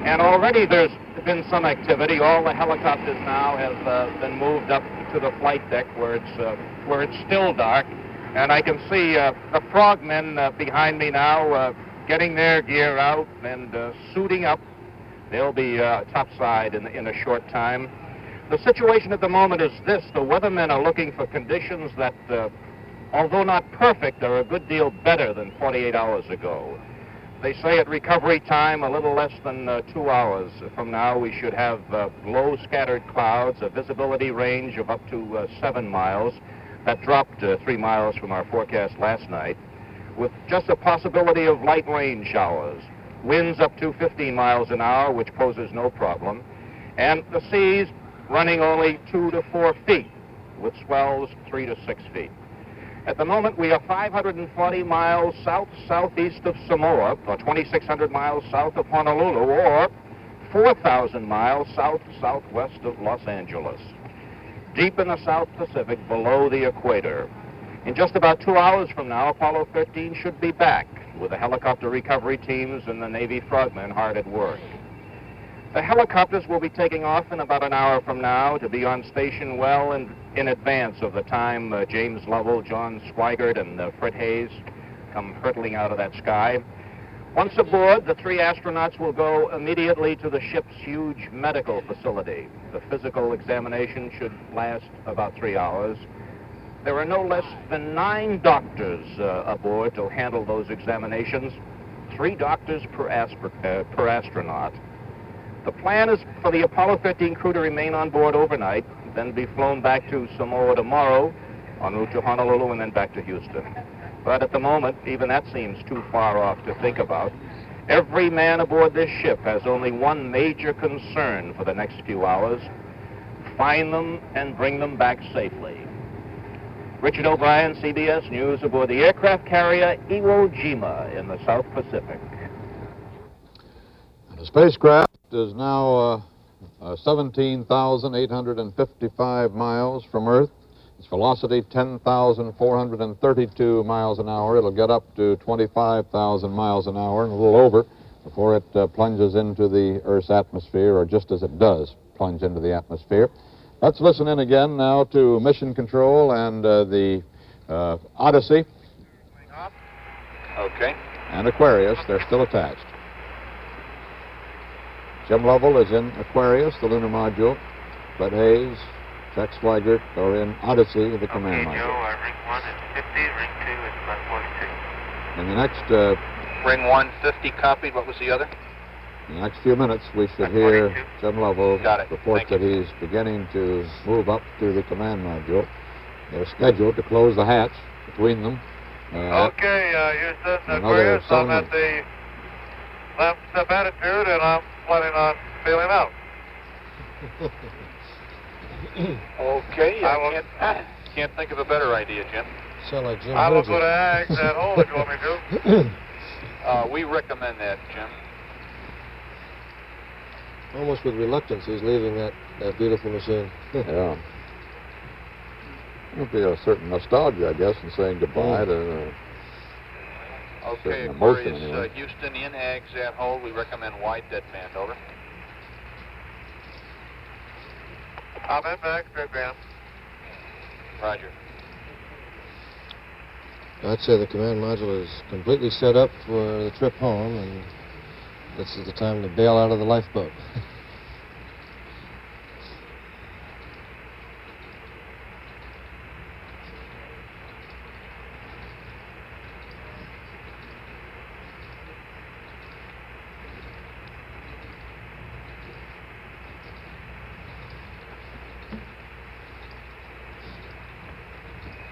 And already there's been some activity. All the helicopters now have been moved up to the flight deck where it's still dark. And I can see the frogmen behind me now getting their gear out and suiting up. They'll be topside in a short time. The situation at the moment is this. The weathermen are looking for conditions that, although not perfect, are a good deal better than 48 hours ago. They say at recovery time, a little less than 2 hours from now, we should have low scattered clouds, a visibility range of up to 7 miles. That dropped 3 miles from our forecast last night, with just a possibility of light rain showers. Winds up to 15 miles an hour, which poses no problem. And the seas running only 2 to 4 feet, with swells 3 to 6 feet. At the moment, we are 540 miles south-southeast of Samoa, or 2,600 miles south of Honolulu, or 4,000 miles south-southwest of Los Angeles. Deep in the South Pacific, below the equator. In just about 2 hours from now, Apollo 13 should be back, with the helicopter recovery teams and the Navy frogmen hard at work. The helicopters will be taking off in about an hour from now to be on station well and in advance of the time James Lovell, John Swigert, and Fred Hayes come hurtling out of that sky. Once aboard, the 3 astronauts will go immediately to the ship's huge medical facility. The physical examination should last about 3 hours. There are no less than 9 doctors aboard to handle those examinations, 3 doctors per astronaut. The plan is for the Apollo 13 crew to remain on board overnight, then be flown back to Samoa tomorrow, en route to Honolulu, and then back to Houston. But at the moment, even that seems too far off to think about. Every man aboard this ship has only one major concern for the next few hours: find them and bring them back safely. Richard O'Brien, CBS News, aboard the aircraft carrier Iwo Jima in the South Pacific. The spacecraft is now 17,855 miles from Earth. Its velocity 10,432 miles an hour. It'll get up to 25,000 miles an hour and a little over before it plunges into the Earth's atmosphere, or just as it does plunge into the atmosphere. Let's listen in again now to Mission Control and the Odyssey. Okay. And Aquarius. They're still attached. Jim Lovell is in Aquarius, the lunar module. Fred Hayes, Jack Swigert are in Odyssey of the command module. Joe, ring 1 is 50, ring 2 is about 42. In the next Ring 1, 50 copied. What was the other? in the next few minutes, we should hear Jim Lovell report Thank that you. he's beginning to move up to the command module. They're scheduled to close the hatch between them. Okay, Houston, another Aquarius, I'm 7 at the left step attitude, and I'm planning on bailing out. Okay, can't think of a better idea, Jim. Sound like Jim I will Hughes. go to Ags at hole if you want me to. We recommend that, Jim. Almost with reluctance, he's leaving that beautiful machine. Yeah. There'll be a certain nostalgia, I guess, in saying goodbye to Okay, certain emotion, Aquarius, anyway. Houston in Ags at hole. We recommend wide deadband, over. I'm in back, deadband. Roger. I'd say the command module is completely set up for the trip home, and this is the time to bail out of the lifeboat.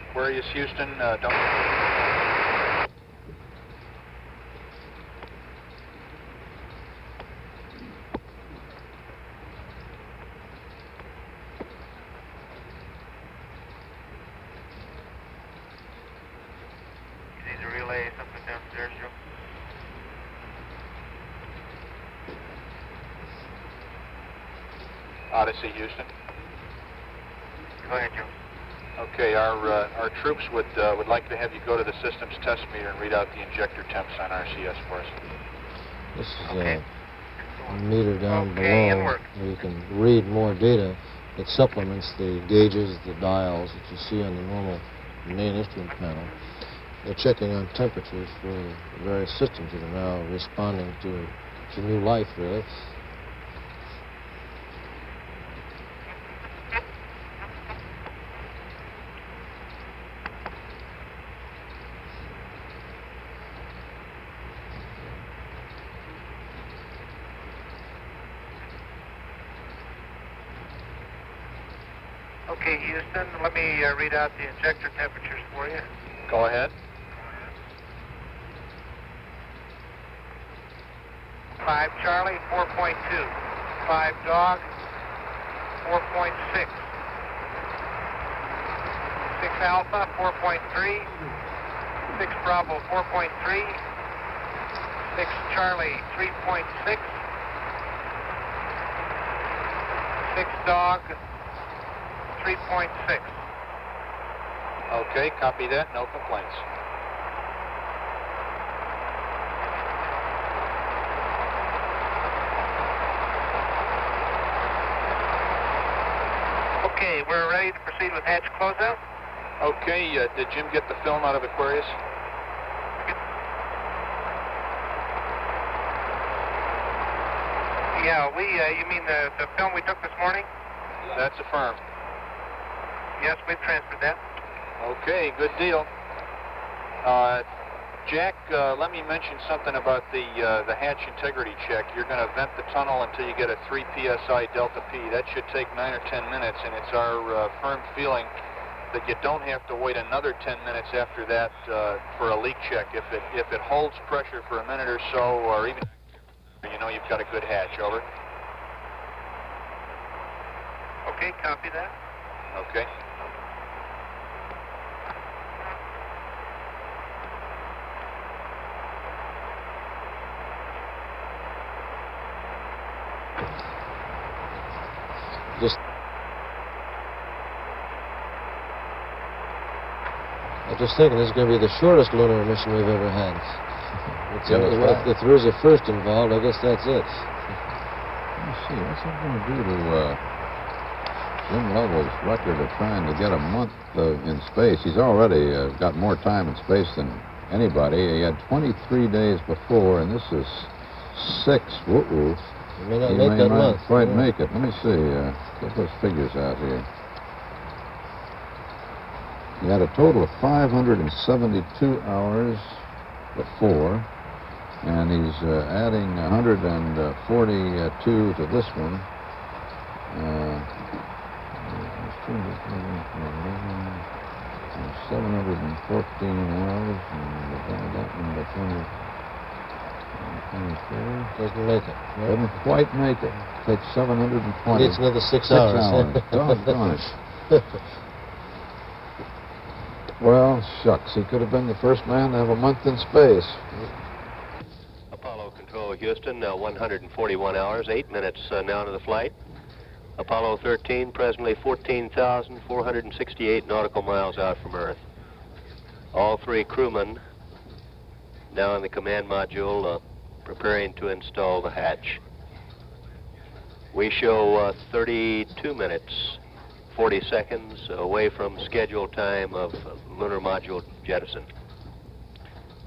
Aquarius, Houston, don't... Need to relay something downstairs, Joe. Odyssey, Houston. Go ahead, Joe. Okay, our troops would like to have you go to the systems test meter and read out the injector temps on RCS for us. This is a meter down Okay, below inward. where you can read more data. It supplements the gauges, the dials that you see on the normal main instrument panel. They're checking on temperatures for the various systems that are now responding to new life, really. Okay, Houston, let me read out the injector temperatures for you. Go ahead. 5 Charlie, 4.2. 5 Dog, 4.6. 6 Alpha, 4.3. 6 Bravo, 4.3. 6 Charlie, 3.6. 6 Dog, 3.6. Okay, copy that. No complaints. Okay, we're ready to proceed with hatch closeout. Okay, did Jim get the film out of Aquarius? Yeah, you mean the film we took this morning? That's affirmed. Yes, we've transferred that. Okay, good deal. Jack, let me mention something about the hatch integrity check. You're going to vent the tunnel until you get a 3 psi delta P. That should take 9 or 10 minutes, and it's our firm feeling that you don't have to wait another 10 minutes after that for a leak check. If it holds pressure for a minute or so, or even, you know you've got a good hatch. Over. Okay, copy that. Okay. I'm just thinking this is going to be the shortest lunar mission we've ever had. Yeah, that's right. If there is a first involved, I guess that's it. Let's see, what's that going to do to Jim Lovell's record of trying to get a month in space? He's already got more time in space than anybody. He had 23 days before, and this is 6. Woo-woo. You may not make that month. Quite make it. Let me see. Get those figures out here. He had a total of 572 hours before, and he's adding 142 to this one. 714 hours, and divide that one by 24. Doesn't make it. No. Doesn't quite make it. Takes 720. Needs another 6 hours. Doggone it. Well, shucks, he could have been the first man to have a month in space. Apollo Control Houston, 141 hours, 8 minutes now into the flight. Apollo 13, presently 14,468 nautical miles out from Earth. All three crewmen now in the command module preparing to install the hatch. We show 32 minutes, 40 seconds away from scheduled time of lunar module jettison.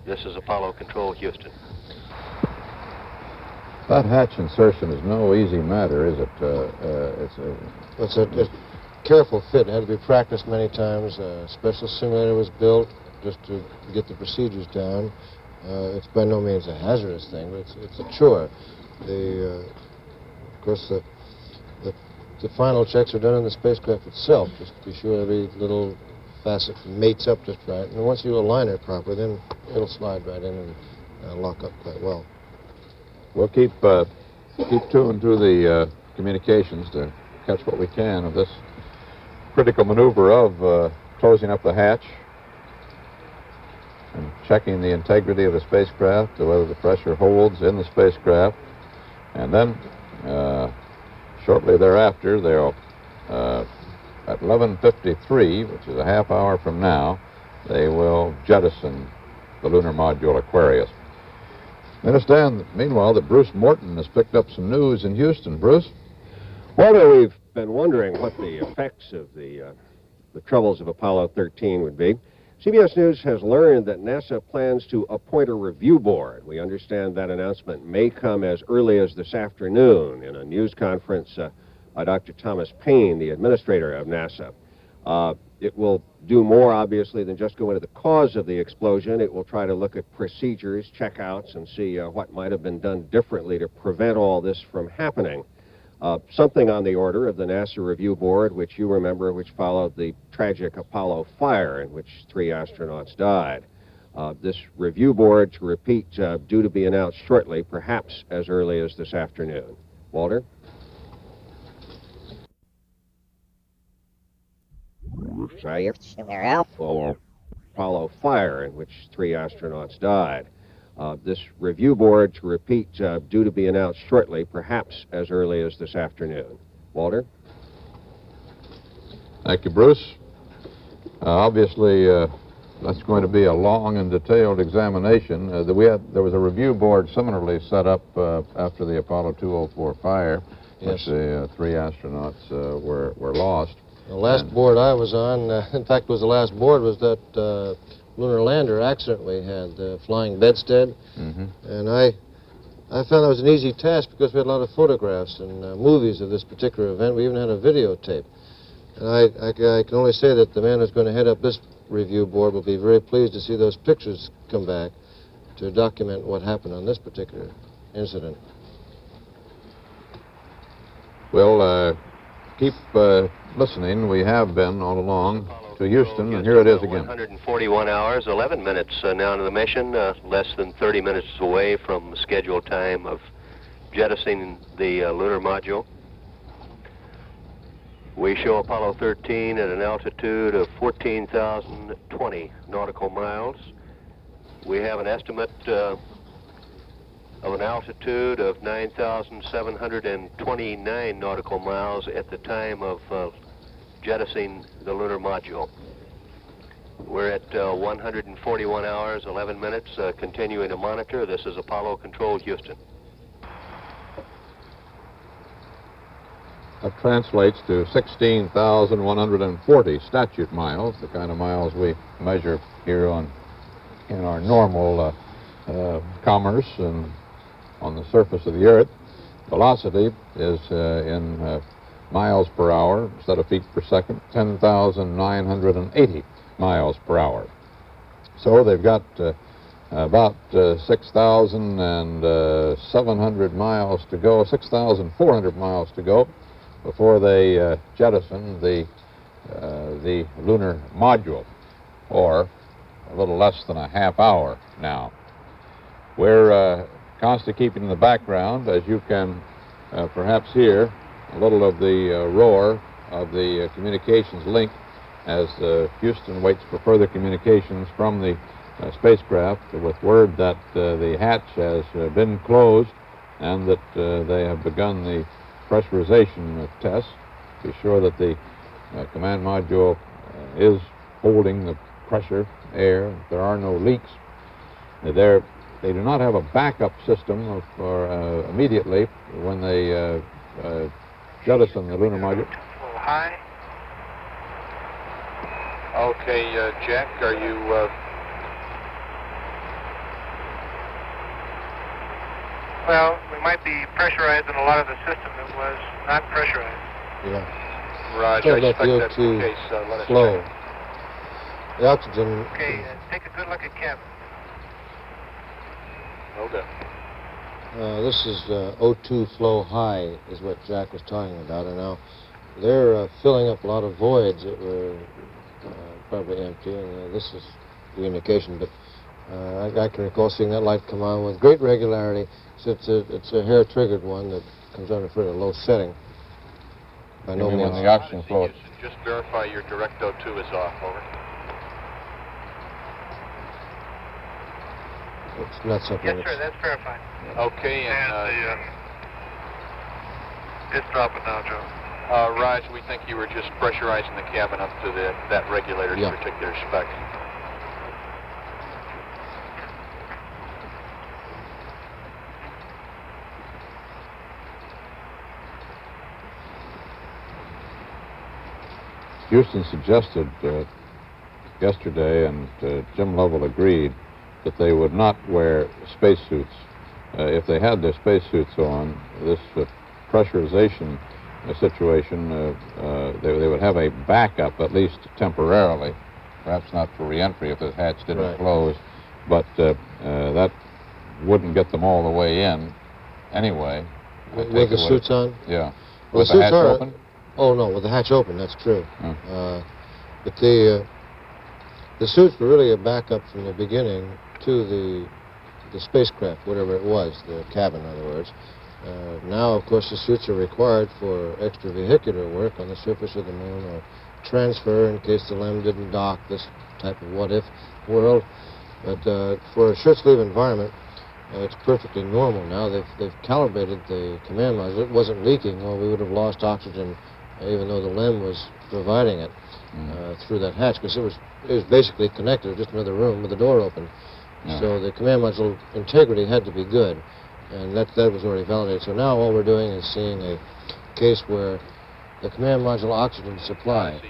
This is Apollo Control Houston. That hatch insertion is no easy matter, is it? It's a careful fit. It had to be practiced many times. A special simulator was built just to get the procedures down. It's by no means a hazardous thing, but it's a chore. Of course, the final checks are done in the spacecraft itself, just to be sure every little facet mates up just right. And once you align it properly, then it'll slide right in and lock up quite well. We'll keep tuned to the communications to catch what we can of this critical maneuver of closing up the hatch and checking the integrity of the spacecraft, to whether the pressure holds in the spacecraft. And then shortly thereafter, they'll at 11:53, which is a half hour from now, they will jettison the lunar module Aquarius. I understand, meanwhile, that Bruce Morton has picked up some news in Houston. Bruce? Walter, we've been wondering what the effects of the troubles of Apollo 13 would be. CBS News has learned that NASA plans to appoint a review board. We understand that announcement may come as early as this afternoon in a news conference by Dr. Thomas Paine, the administrator of NASA. It will do more, obviously, than just go into the cause of the explosion. It will try to look at procedures, checkouts, and see what might have been done differently to prevent all this from happening. Something on the order of the NASA Review Board, which you remember, which followed the tragic Apollo fire in which 3 astronauts died. This Review Board, to repeat, due to be announced shortly, perhaps as early as this afternoon. Walter? Apollo fire in which 3 astronauts died. This Review Board, to repeat, due to be announced shortly, perhaps as early as this afternoon. Walter? Thank you, Bruce. Obviously, that's going to be a long and detailed examination. There was a review board similarly set up after the Apollo 204 fire, yes. which the 3 astronauts were lost. The last board I was on, in fact, was the last board, was that lunar lander accident we had, the flying bedstead. Mm-hmm. And I found that was an easy task because we had a lot of photographs and movies of this particular event. We even had a videotape. And I can only say that the man who's going to head up this review board will be very pleased to see those pictures come back to document what happened on this particular incident. We'll keep listening. We have been all along to Houston, and here it is again. 141 hours, 11 minutes now into the mission, less than 30 minutes away from the scheduled time of jettisoning the lunar module. We show Apollo 13 at an altitude of 14,020 nautical miles. We have an estimate of an altitude of 9,729 nautical miles at the time of jettisoning the lunar module. We're at 141 hours, 11 minutes, continuing to monitor. This is Apollo Control Houston. That translates to 16,140 statute miles, the kind of miles we measure here in our normal commerce and on the surface of the Earth. Velocity is in miles per hour instead of feet per second, 10,980 miles per hour. So they've got about 6,700 miles to go, 6,400 miles to go before they jettison the lunar module, or a little less than a half hour now. We're constantly keeping in the background, as you can perhaps hear, a little of the roar of the communications link as Houston waits for further communications from the spacecraft with word that the hatch has been closed and that they have begun the pressurization tests to be sure that the command module is holding the pressure, air, there are no leaks. They do not have a backup system immediately when they jettison the lunar module. High. Okay, Jack, are you... Well, we might be pressurized in a lot of the system that was not pressurized. Yeah. Roger, I expect that's the O2 case. Let us flow. check. The oxygen. Okay, take a good look at cabin. Okay. This is O2 flow high, is what Jack was talking about, and now they're filling up a lot of voids that were probably empty, and this is the indication. But I can recall seeing that light come on with great regularity. So it's a hair-triggered one that comes on a fairly low setting. By no means. The oxygen flow. Just verify your direct O2 is off. Over. It's not something. Yes, sir, that's verified. Okay, and it's dropping now, Joe. Raj, we think you were just pressurizing the cabin up to that regulator's particular spec. Houston suggested yesterday, and Jim Lovell agreed, that they would not wear spacesuits. If they had their spacesuits on, this pressurization situation, they would have a backup, at least temporarily, perhaps not for reentry if the hatch didn't close, but that wouldn't get them all the way in anyway. With the suits on? Yeah. Well, with the hatch open? Oh, no, with the hatch open, that's true. But the suits were really a backup from the beginning to the spacecraft, whatever it was, the cabin, in other words. Now, of course, the suits are required for extravehicular work on the surface of the moon, or transfer in case the LEM didn't dock, this type of what-if world. But for a short-sleeve environment, it's perfectly normal now. They've calibrated the command module. It wasn't leaking, or we would have lost oxygen, even though the LEM was providing it through that hatch, because it was basically connected, just another room with the door open. So the command module integrity had to be good, and that was already validated. So now all we're doing is seeing a case where the command module oxygen supply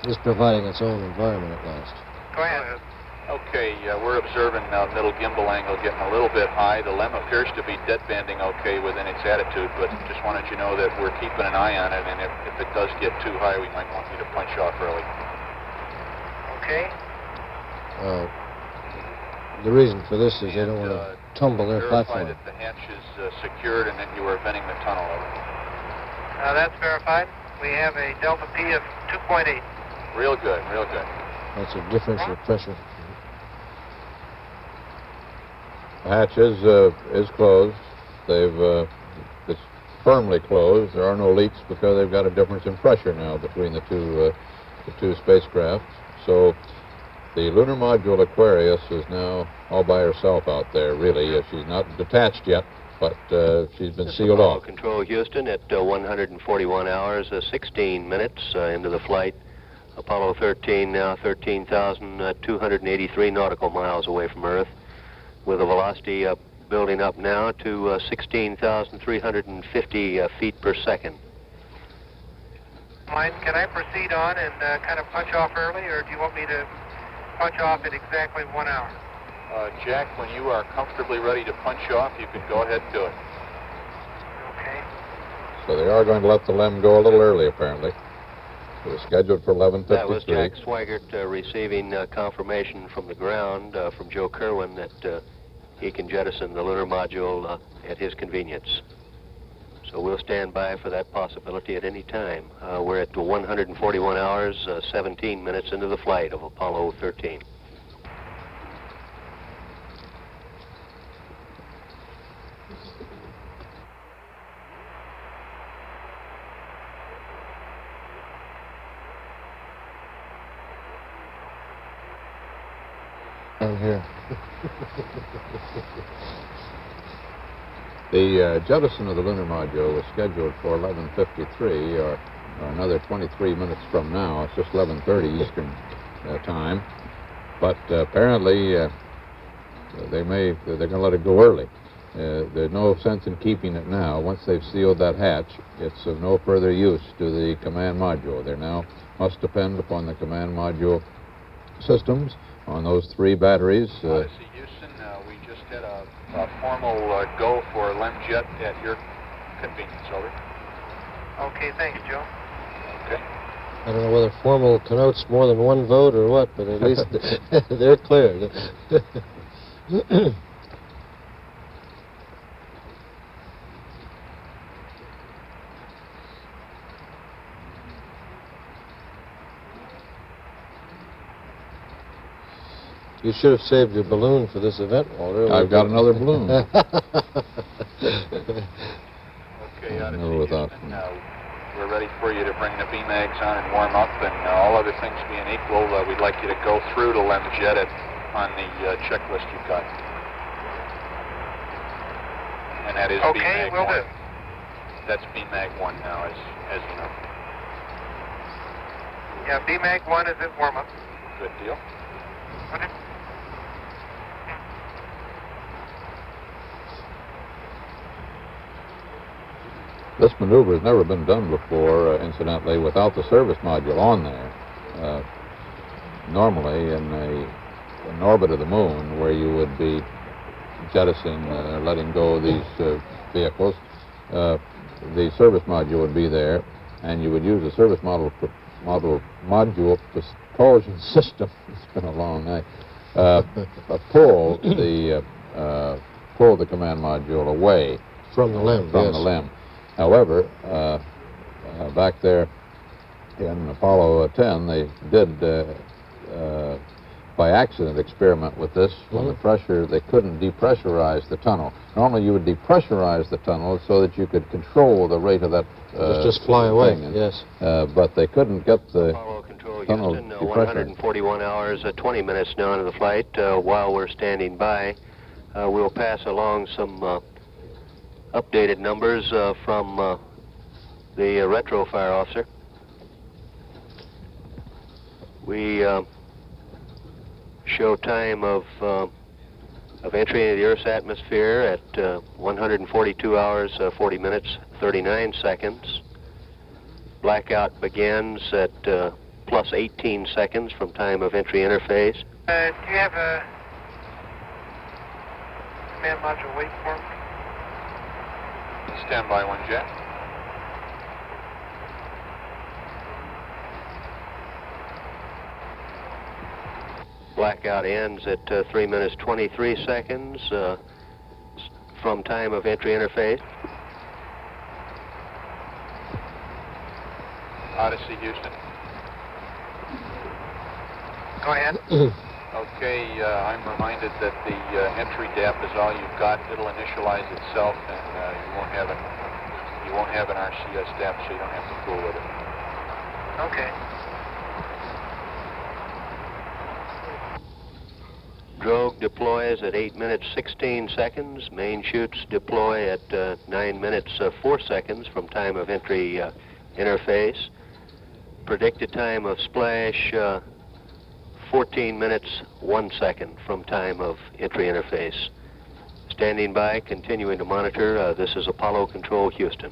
is providing its own environment at last. Go ahead. Okay, we're observing now middle gimbal angle getting a little bit high. The LEM appears to be dead banding okay within its attitude, but just wanted you to know that we're keeping an eye on it, and if it does get too high, we might want you to punch off early. Okay. The reason for this is they don't want to tumble their Verify platform. that the hatch is secured and that you are venting the tunnel over. That's verified. We have a delta P of 2.8. Real good, real good. That's a differential pressure. The hatch is closed. It's firmly closed. There are no leaks because they've got a difference in pressure now between the two spacecraft. So the lunar module Aquarius is now all by herself out there, really. She's not detached yet, but she's been sealed off. Control Houston at 141 hours, 16 minutes into the flight. Apollo 13 now 13,283 nautical miles away from Earth, with a velocity building up now to 16,350 feet per second. Mike, can I proceed on and kind of punch off early, or do you want me to punch off at exactly 1 hour? Jack, when you are comfortably ready to punch off, you can go ahead and do it. Okay. So they are going to let the LEM go a little early, apparently. It was scheduled for 11:53. That was Jack Swigert receiving confirmation from the ground from Joe Kerwin that he can jettison the lunar module at his convenience. So we'll stand by for that possibility at any time. We're at 141 hours, 17 minutes into the flight of Apollo 13. Down here. The jettison of the lunar module was scheduled for 11:53, or another 23 minutes from now. It's just 11:30 Eastern time. But apparently, they're going to let it go early. There's no sense in keeping it now. Once they've sealed that hatch, it's of no further use to the command module. They now must depend upon the command module systems on those 3 batteries. Odyssey Houston, we just had a formal go for LEMjet at your convenience. Over. Okay, thanks, Joe. Okay. I don't know whether formal connotes more than one vote or what, but at least they're clear. You should have saved your balloon for this event, Walter. I've got another balloon. Okay, Odyssey Houston, we're ready for you to bring the BMAGs on and warm up, and all other things being equal, we'd like you to go through to LEMjet on the checklist you've got. And that is okay, BMAG will 1. do. That's BMAG 1 now, as you know. Yeah, BMAG 1 is in warm-up. Good deal. Okay. This maneuver has never been done before, incidentally, without the service module on there. Normally, in an orbit of the moon, where you would be jettisoning, letting go of these vehicles, the service module would be there, and you would use the service module propulsion system. It's been a long night. Pull the command module away from the LEM. From the LEM. However, back there in Apollo 10, they did, by accident, experiment with this. When the pressure, they couldn't depressurize the tunnel. Normally, you would depressurize the tunnel so that you could control the rate of that. Just fly away. Thing. Yes. But they couldn't get the Apollo Control tunnel Houston, depressurized. 141 hours, 20 minutes now into the flight. While we're standing by, we'll pass along some updated numbers from the retro fire officer. We show time of entry into the Earth's atmosphere at 142 hours, 40 minutes, 39 seconds. Blackout begins at plus 18 seconds from time of entry interface. Do you have a command module wait for me? Stand by 1 jet. Blackout ends at 3 minutes 23 seconds from time of entry interface. Odyssey Houston. Go ahead. Okay, I'm reminded that the entry DAP is all you've got. It'll initialize itself, and you won't have an RCS DAP, so you don't have to fool with it. Okay. Drogue deploys at 8 minutes 16 seconds. Main chutes deploy at 9 minutes 4 seconds from time of entry interface. Predicted time of splash 14 minutes 1 second from time of entry interface. Standing by, continuing to monitor. This is Apollo Control Houston.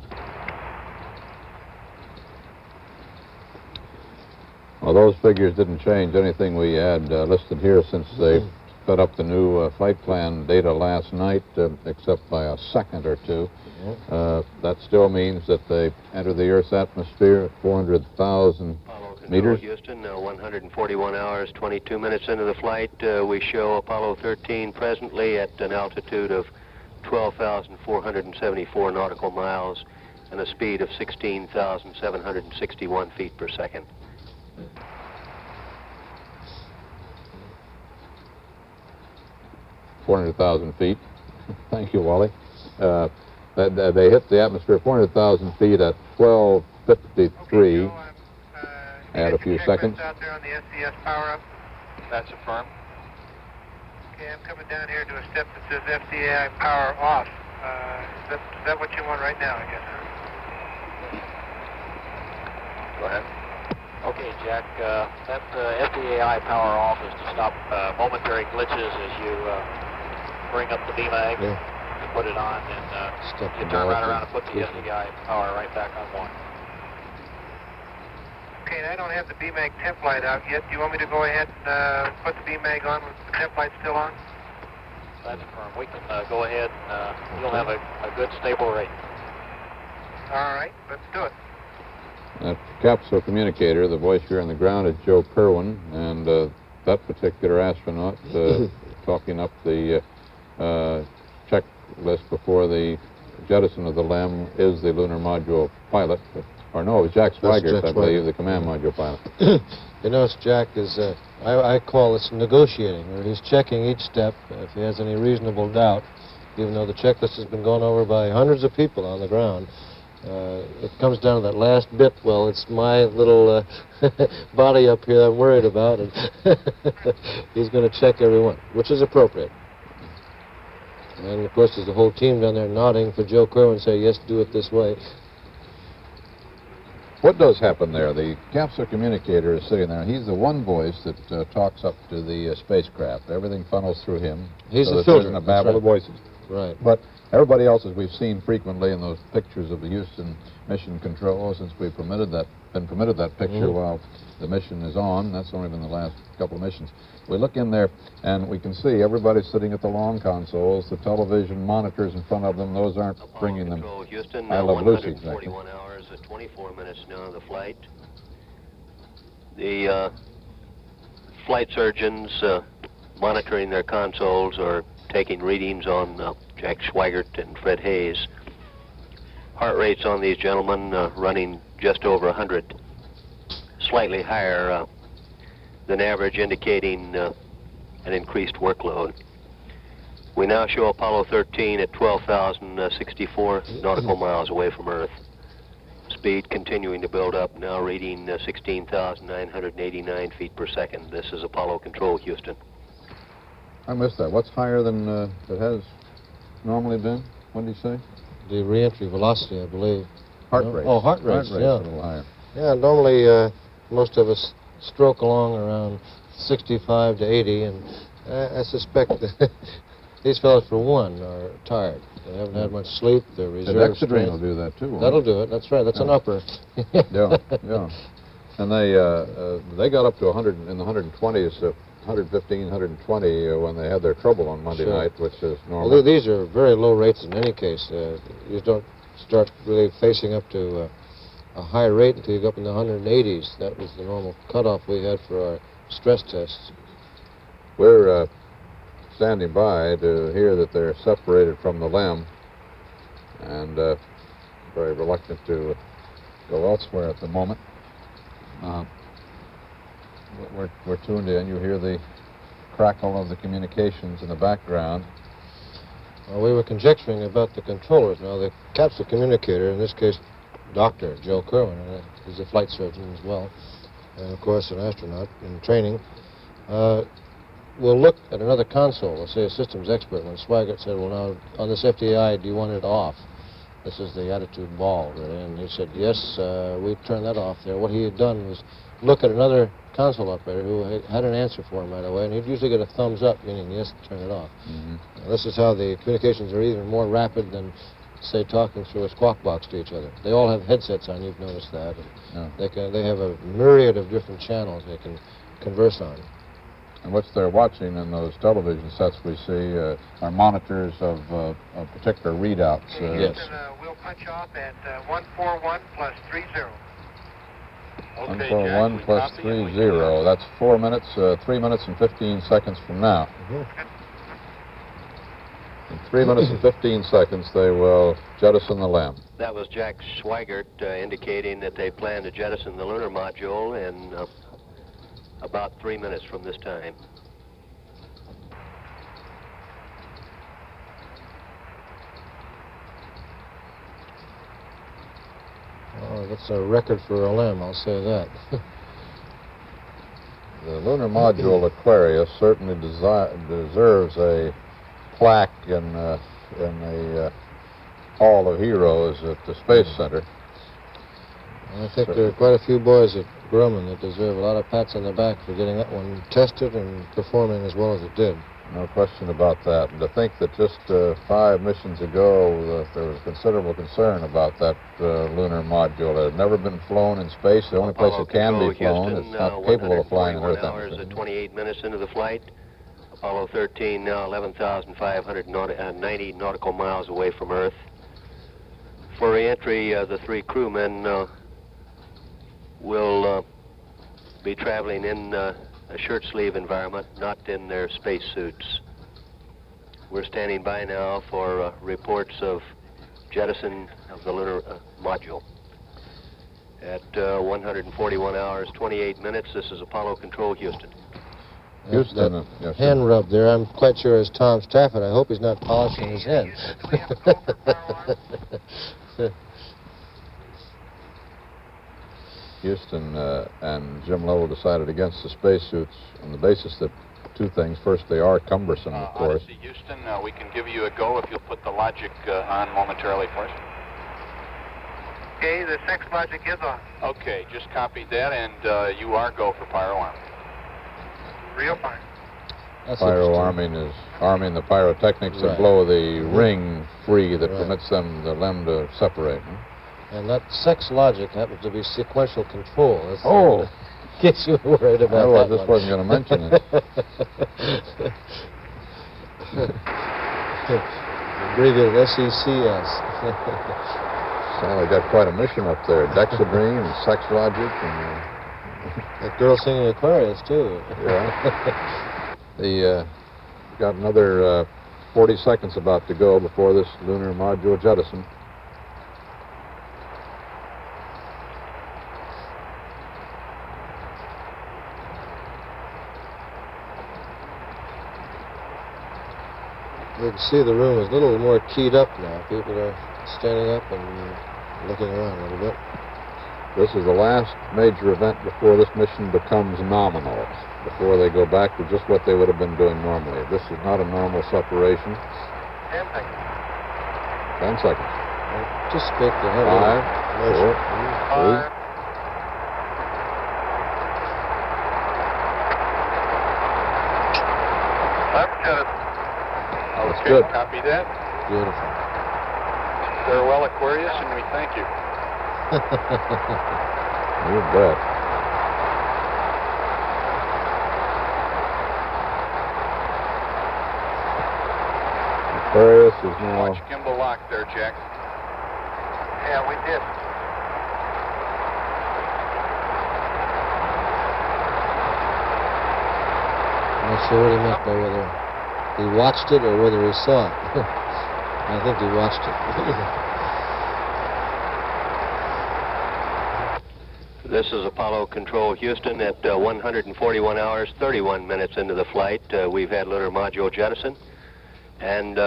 Well, those figures didn't change anything we had listed here since they fed up the new flight plan data last night, except by a second or two. That still means that they enter the Earth's atmosphere at 400,000 Meters? Houston, 141 hours, 22 minutes into the flight. We show Apollo 13 presently at an altitude of 12,474 nautical miles and a speed of 16,761 feet per second. $400,000 feet. Thank you, Wally. They hit the atmosphere 400,000 feet at 12:53. Add a few seconds. Out there on the SDS power up. That's affirmed. Okay, I'm coming down here to a step that says FDAI power off. Is that what you want right now, I guess? Huh? Go ahead. Okay, Jack, that FDAI power off is to stop momentary glitches as you bring up the BMAG, put it on, and you turn right around and put the FDAI power right back on one. Okay, I don't have the BMAG temp light out yet. Do you want me to go ahead and put the BMAG on with the temp light still on? That's firm. We can go ahead and you'll have a good stable rate. All right, let's do it. That capsule communicator, the voice here on the ground, is Joe Kerwin, and that particular astronaut talking up the checklist before the jettison of the LEM is the lunar module pilot. Or no, it was Jack Swigert, I believe, the command module pilot. You notice Jack is, I call this negotiating, where he's checking each step if he has any reasonable doubt, even though the checklist has been gone over by hundreds of people on the ground. It comes down to that last bit. Well, it's my little body up here I'm worried about, and he's going to check every one, which is appropriate. And, of course, there's the whole team down there nodding for Joe Kerwin, say, yes, do it this way. What does happen there? The capsule communicator is sitting there. He's the one voice that talks up to the spacecraft. Everything funnels through him. He's so the filter. There isn't a babble of voices. Right. But everybody else, as we've seen frequently in those pictures of the Houston Mission Control, since we've been permitted that picture while the mission is on, that's only been the last couple of missions. We look in there and we can see everybody sitting at the long consoles, the television monitors in front of them, those aren't bringing them. Houston, I love Lucy, 141 hours, 24 minutes now of the flight. The flight surgeons monitoring their consoles are taking readings on Jack Swigert and Fred Hayes. Heart rates on these gentlemen running just over 100, slightly higher than average, indicating an increased workload. We now show Apollo 13 at 12,064 nautical miles away from Earth. Speed continuing to build up, now reading 16,989 feet per second. This is Apollo Control, Houston. I missed that. What's higher than it has normally been? What did he say? The re-entry velocity, I believe. Heart rate. Oh, heart rate, Heart rate's a little higher. Yeah, normally most of us stroke along around 65 to 80, and I suspect that these fellows, for one, are tired. They haven't had much sleep. They're reserve Dexedrine will do that, too. That'll do it. That's right. That's an upper. Yeah. And they got up to 100 in the 120s, 115, 120 when they had their trouble on Monday night, which is normal. Well, these are very low rates in any case. You don't start really facing up to a high rate until you go up in the 180s. That was the normal cutoff we had for our stress tests. We're standing by to hear that they're separated from the LEM, and very reluctant to go elsewhere at the moment. We're tuned in. You hear the crackle of the communications in the background. Well, we were conjecturing about the controllers. Now, the capsule communicator, in this case, Dr. Joe Kerwin, is a flight surgeon as well, and of course an astronaut in training, will look at another console, let's say a systems expert, when Swigert said, well, now, on this FDI, do you want it off? This is the attitude ball, really, and he said, yes, we turned that off there. What he had done was look at another console operator who had an answer for him right away, and he'd usually get a thumbs up, meaning yes, turn it off. Now, this is how the communications are even more rapid than, say, talking through a squawk box to each other. They all have headsets on, you've noticed that. And they have a myriad of different channels they can converse on. And what they're watching in those television sets we see are monitors of particular readouts. Yes. We'll punch off at 141 plus 30. Okay, 141 Jack, plus 30. That's 4 minutes, 3 minutes and 15 seconds from now. In 3 minutes and 15 seconds, they will jettison the LEM. That was Jack Schweigert indicating that they plan to jettison the lunar module in about 3 minutes from this time. Oh, that's a record for a LEM, I'll say that. The lunar module Aquarius certainly deserves a plaque in the Hall of Heroes at the Space Center. I think there are quite a few boys at Grumman that deserve a lot of pats on the back for getting that one tested and performing as well as it did. No question about that. And to think that just 5 missions ago there was considerable concern about that lunar module. It had never been flown in space. The only place it can be flown, Houston, it's not capable of flying in Earth hours atmosphere. 28 minutes into the flight. Apollo 13 now 11,590 nautical miles away from Earth. For re-entry, the 3 crewmen will be traveling in a shirt sleeve environment, not in their space suits. We're standing by now for reports of jettison of the lunar module. At 141 hours, 28 minutes, this is Apollo Control, Houston. Houston, that hand rub there, I'm quite sure is Tom Stafford. I hope he's not polishing his head. Houston and Jim Lovell decided against the spacesuits on the basis that 2 things. First, they are cumbersome, of course. Odyssey, Houston, we can give you a go if you'll put the logic on momentarily for us. Okay, the sex logic is on. Okay, just copied that, and you are go for pyro arm. Real fine. Pyro arming is arming the pyrotechnics that blow the ring free that permits the LEM to separate. And that sex logic happens to be sequential control. That's gets you worried about I that just wasn't going to mention it. Abbreviated SECS. So they got quite a mission up there. Dexedrine and sex logic and... That girl singing Aquarius, too. Yeah. Got another 40 seconds about to go before this lunar module jettison. You can see the room is a little more keyed up now. People are standing up and looking around a little bit. This is the last major event before this mission becomes nominal, before they go back to just what they would have been doing normally. This is not a normal separation. 10 seconds. 10 seconds. Just speak to him. 5, 4, 3. Okay, good. Copy that. Beautiful. Farewell, Aquarius, and we thank you. You bet. Aquarius is now... Watch gimbal lock there, Jack. Yeah, we did. I'm not sure what he meant by whether he watched it or whether he saw it. I think he watched it. This is Apollo Control, Houston, at 141 hours, 31 minutes into the flight. We've had lunar module jettison. And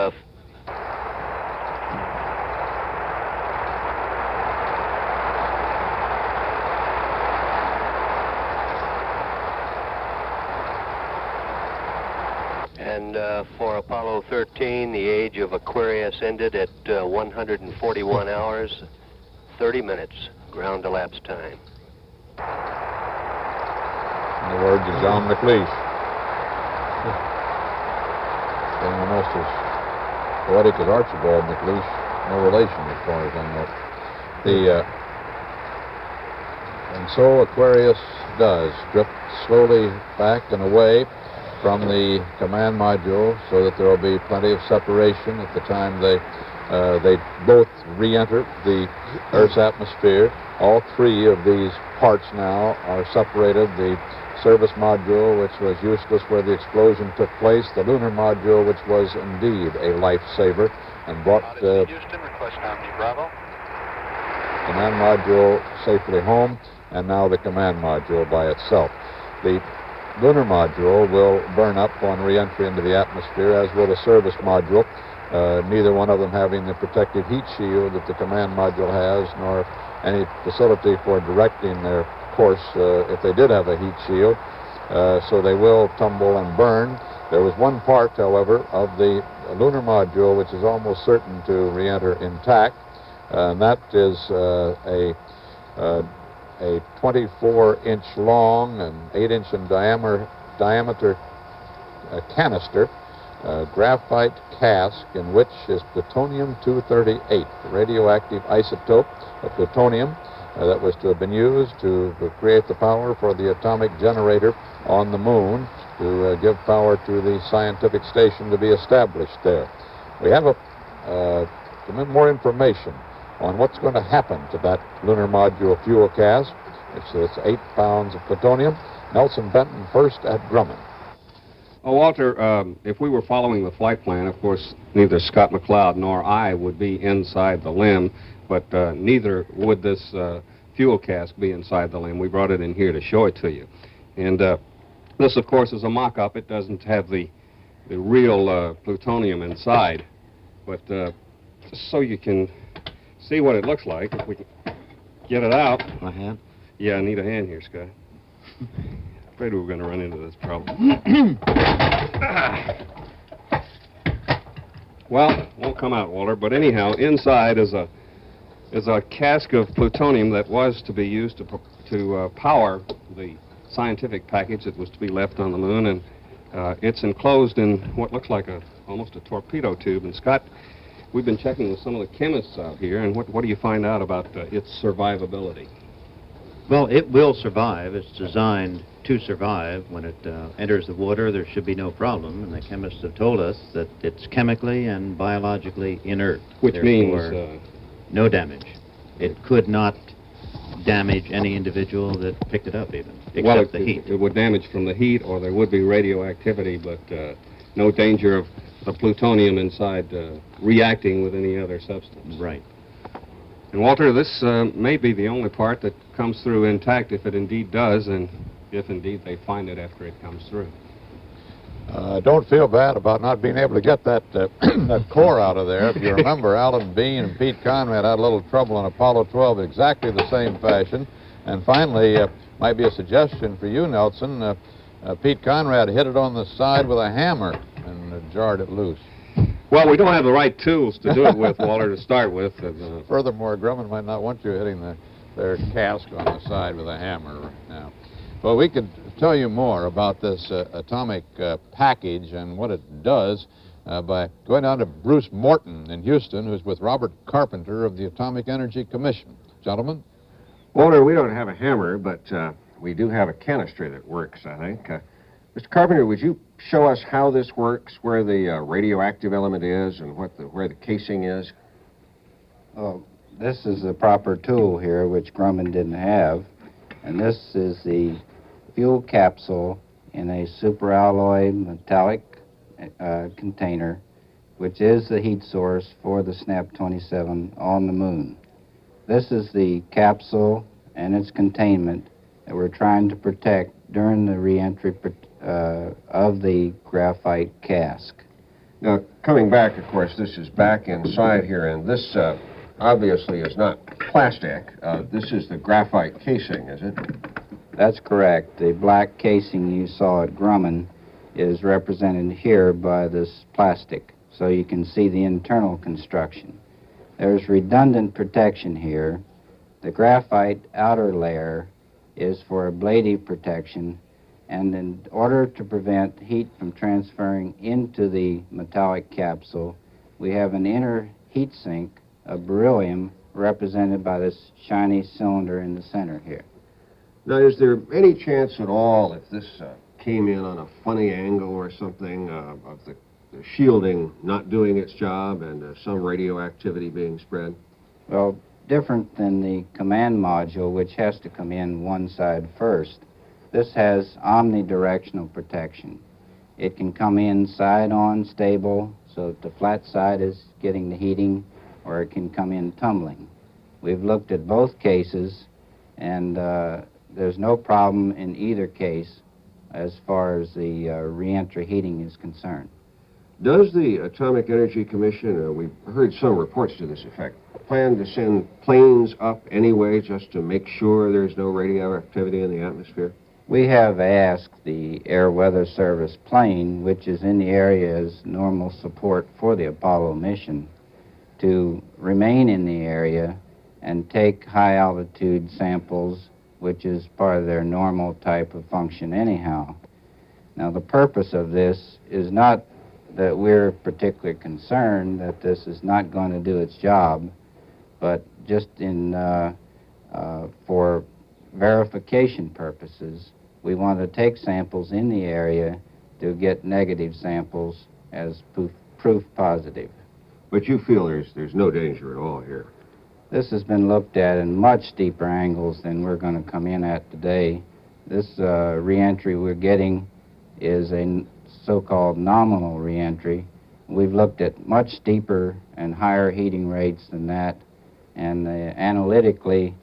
for Apollo 13, the age of Aquarius ended at 141 hours, 30 minutes, ground elapsed time. In the words of John McLeish. Almost as poetic as Archibald McLeish, no relation as far as I know. And so Aquarius does drift slowly back and away from the command module so that there will be plenty of separation at the time they They both re-enter the Earth's atmosphere. All three of these parts now are separated. The service module, which was useless where the explosion took place. The lunar module, which was indeed a lifesaver and brought Houston, request nominee Bravo. command module safely home, and now the command module by itself. The lunar module will burn up on re-entry into the atmosphere, as will the service module, neither one of them having the protective heat shield that the command module has, nor any facility for directing their course if they did have a heat shield. So they will tumble and burn. There was one part, however, of the lunar module which is almost certain to re-enter intact, and that is a 24-inch long and 8-inch in diameter canister, graphite cask in which is plutonium-238, the radioactive isotope of plutonium that was to have been used to create the power for the atomic generator on the moon to give power to the scientific station to be established there. We have more information on what's going to happen to that lunar module fuel cask. It's 8 pounds of plutonium. Nelson Benton first at Grumman. Oh, Walter, if we were following the flight plan, of course, neither Scott McCloud nor I would be inside the LEM, but neither would this fuel cask be inside the LEM. We brought it in here to show it to you. And this, of course, is a mock-up. It doesn't have the real plutonium inside. But just so you can see what it looks like, if we can get it out. My hand? Yeah, I need a hand here, Scott. Afraid we were going to run into this trouble. Well, it won't come out, Walter, but anyhow, inside is a cask of plutonium that was to be used to power the scientific package that was to be left on the moon, and it's enclosed in what looks like almost a torpedo tube. And Scott, we've been checking with some of the chemists out here, and what do you find out about its survivability? Well, it will survive. It's designed to survive. When it enters the water, there should be no problem, and the chemists have told us that it's chemically and biologically inert. Which means no damage. It could not damage any individual that picked it up, even, except the heat. It would damage from the heat, or there would be radioactivity, but no danger of the plutonium inside reacting with any other substance. Right. And Walter, this may be the only part that comes through intact, if it indeed does, and if indeed they find it after it comes through. Don't feel bad about not being able to get that that core out of there. If you remember, Alan Bean and Pete Conrad had a little trouble on Apollo 12 exactly the same fashion. And finally, might be a suggestion for you, Nelson. Pete Conrad hit it on the side with a hammer and jarred it loose. Well, we don't have the right tools to do it with, Walter, to start with. Furthermore, Grumman might not want you hitting their cask on the side with a hammer right now. Well, we could tell you more about this atomic package and what it does by going down to Bruce Morton in Houston, who's with Robert Carpenter of the Atomic Energy Commission. Gentlemen? Walter, we don't have a hammer, but we do have a canister that works, I think. Mr. Carpenter, would you show us how this works, where the radioactive element is and where the casing is? Oh, this is the proper tool here, which Grumman didn't have. And this is the fuel capsule in a superalloy metallic container, which is the heat source for the SNAP-27 on the moon. This is the capsule and its containment that we're trying to protect during the re-entry of the graphite cask. Now, coming back, of course, this is back inside here, and this obviously is not plastic. This is the graphite casing, is it? That's correct. The black casing you saw at Grumman is represented here by this plastic, so you can see the internal construction. There's redundant protection here. The graphite outer layer is for ablative protection, and in order to prevent heat from transferring into the metallic capsule, we have an inner heat sink of beryllium represented by this shiny cylinder in the center here. Now, is there any chance at all, if this came in on a funny angle or something, of the shielding not doing its job and some radioactivity being spread? Well, different than the command module, which has to come in one side first. This has omnidirectional protection. It can come in side-on stable, so that the flat side is getting the heating, or it can come in tumbling. We've looked at both cases, and there's no problem in either case as far as the reentry heating is concerned. Does the Atomic Energy Commission, we've heard some reports to this effect, plan to send planes up anyway just to make sure there's no radioactivity in the atmosphere? We have asked the Air Weather Service plane, which is in the area as normal support for the Apollo mission, to remain in the area and take high-altitude samples, which is part of their normal type of function anyhow. Now, the purpose of this is not that we're particularly concerned that this is not going to do its job, but just for verification purposes, we want to take samples in the area to get negative samples as proof positive. But you feel there's no danger at all here? This has been looked at in much deeper angles than we're going to come in at today. This reentry we're getting is a so-called nominal reentry. We've looked at much deeper and higher heating rates than that, and analytically,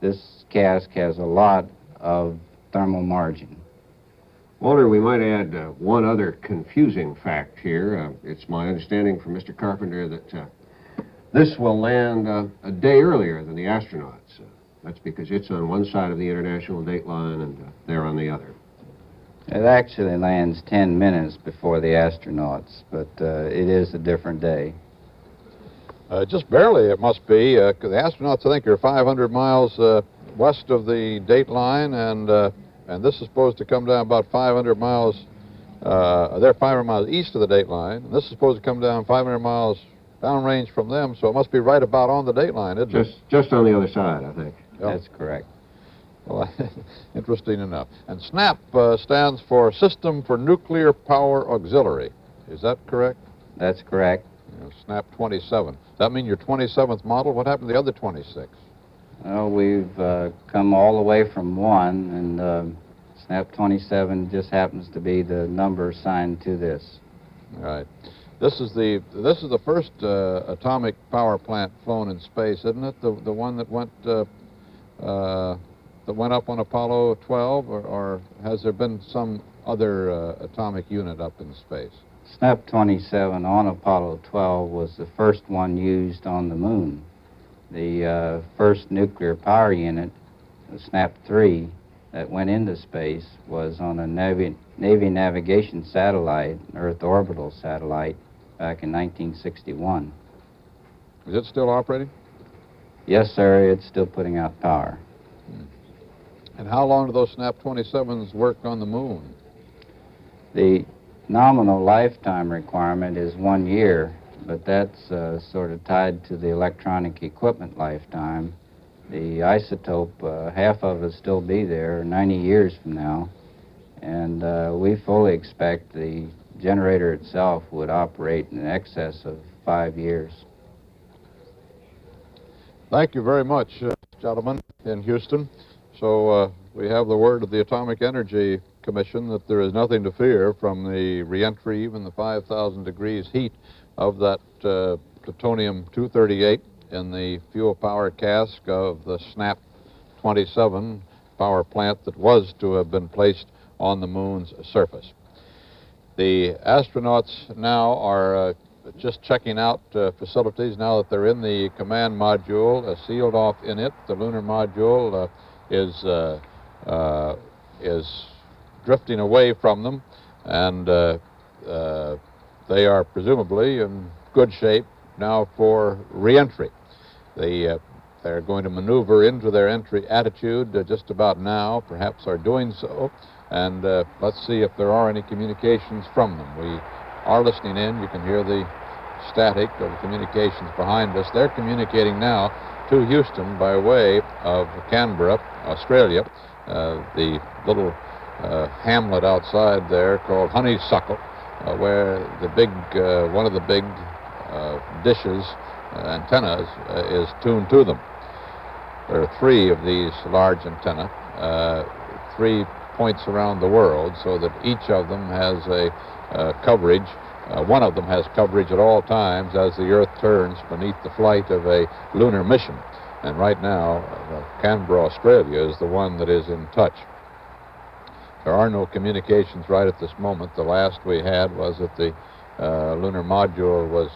this cask has a lot of thermal margin. Walter, we might add one other confusing fact here. It's my understanding from Mr. Carpenter that this will land a day earlier than the astronauts. That's because it's on one side of the international dateline and they're on the other. It actually lands 10 minutes before the astronauts, but it is a different day. Just barely, it must be. The astronauts, I think, are 500 miles west of the dateline, and this is supposed to come down about 500 miles. They're 500 miles east of the dateline, and this is supposed to come down 500 miles downrange from them, so it must be right about on the dateline, isn't it? Just on the other side, I think. Yep. That's correct. Well, interesting enough. And SNAP stands for System for Nuclear Power Auxiliary. Is that correct? That's correct. SNAP 27. Does that mean your 27th model? What happened to the other 26? Well, we've come all the way from one, and SNAP 27 just happens to be the number assigned to this. All right. This is the first atomic power plant flown in space, isn't it? The one that went up on Apollo 12, or has there been some other atomic unit up in space? SNAP 27 on Apollo 12 was the first one used on the moon. The first nuclear power unit, the SNAP 3, that went into space was on a Navy navigation satellite, an Earth orbital satellite, back in 1961. Is it still operating? Yes, sir. It's still putting out power. And how long do those SNAP 27s work on the moon? The nominal lifetime requirement is 1 year, but that's sort of tied to the electronic equipment lifetime. The isotope, half of it still be there 90 years from now, and we fully expect the generator itself would operate in excess of 5 years. Thank you very much, gentlemen, in Houston. So we have the word of the Atomic Energy Commission that there is nothing to fear from the reentry, even the 5,000 degrees heat of that plutonium-238 in the fuel power cask of the SNAP 27 power plant that was to have been placed on the moon's surface. The astronauts now are just checking out facilities now that they're in the command module, sealed off in it. The lunar module is drifting away from them, and they are presumably in good shape now for reentry. They're going to maneuver into their entry attitude just about now, perhaps are doing so, and let's see if there are any communications from them. We are listening in. You can hear the static of the communications behind us. They're communicating now to Houston by way of Canberra, Australia, the little hamlet outside there called Honeysuckle, where the big, one of the big dishes, antennas, is tuned to them. There are 3 of these large antennae, 3 points around the world, so that each of them has a coverage. One of them has coverage at all times as the Earth turns beneath the flight of a lunar mission. And right now, Canberra, Australia is the one that is in touch. There are no communications right at this moment. The last we had was that the lunar module was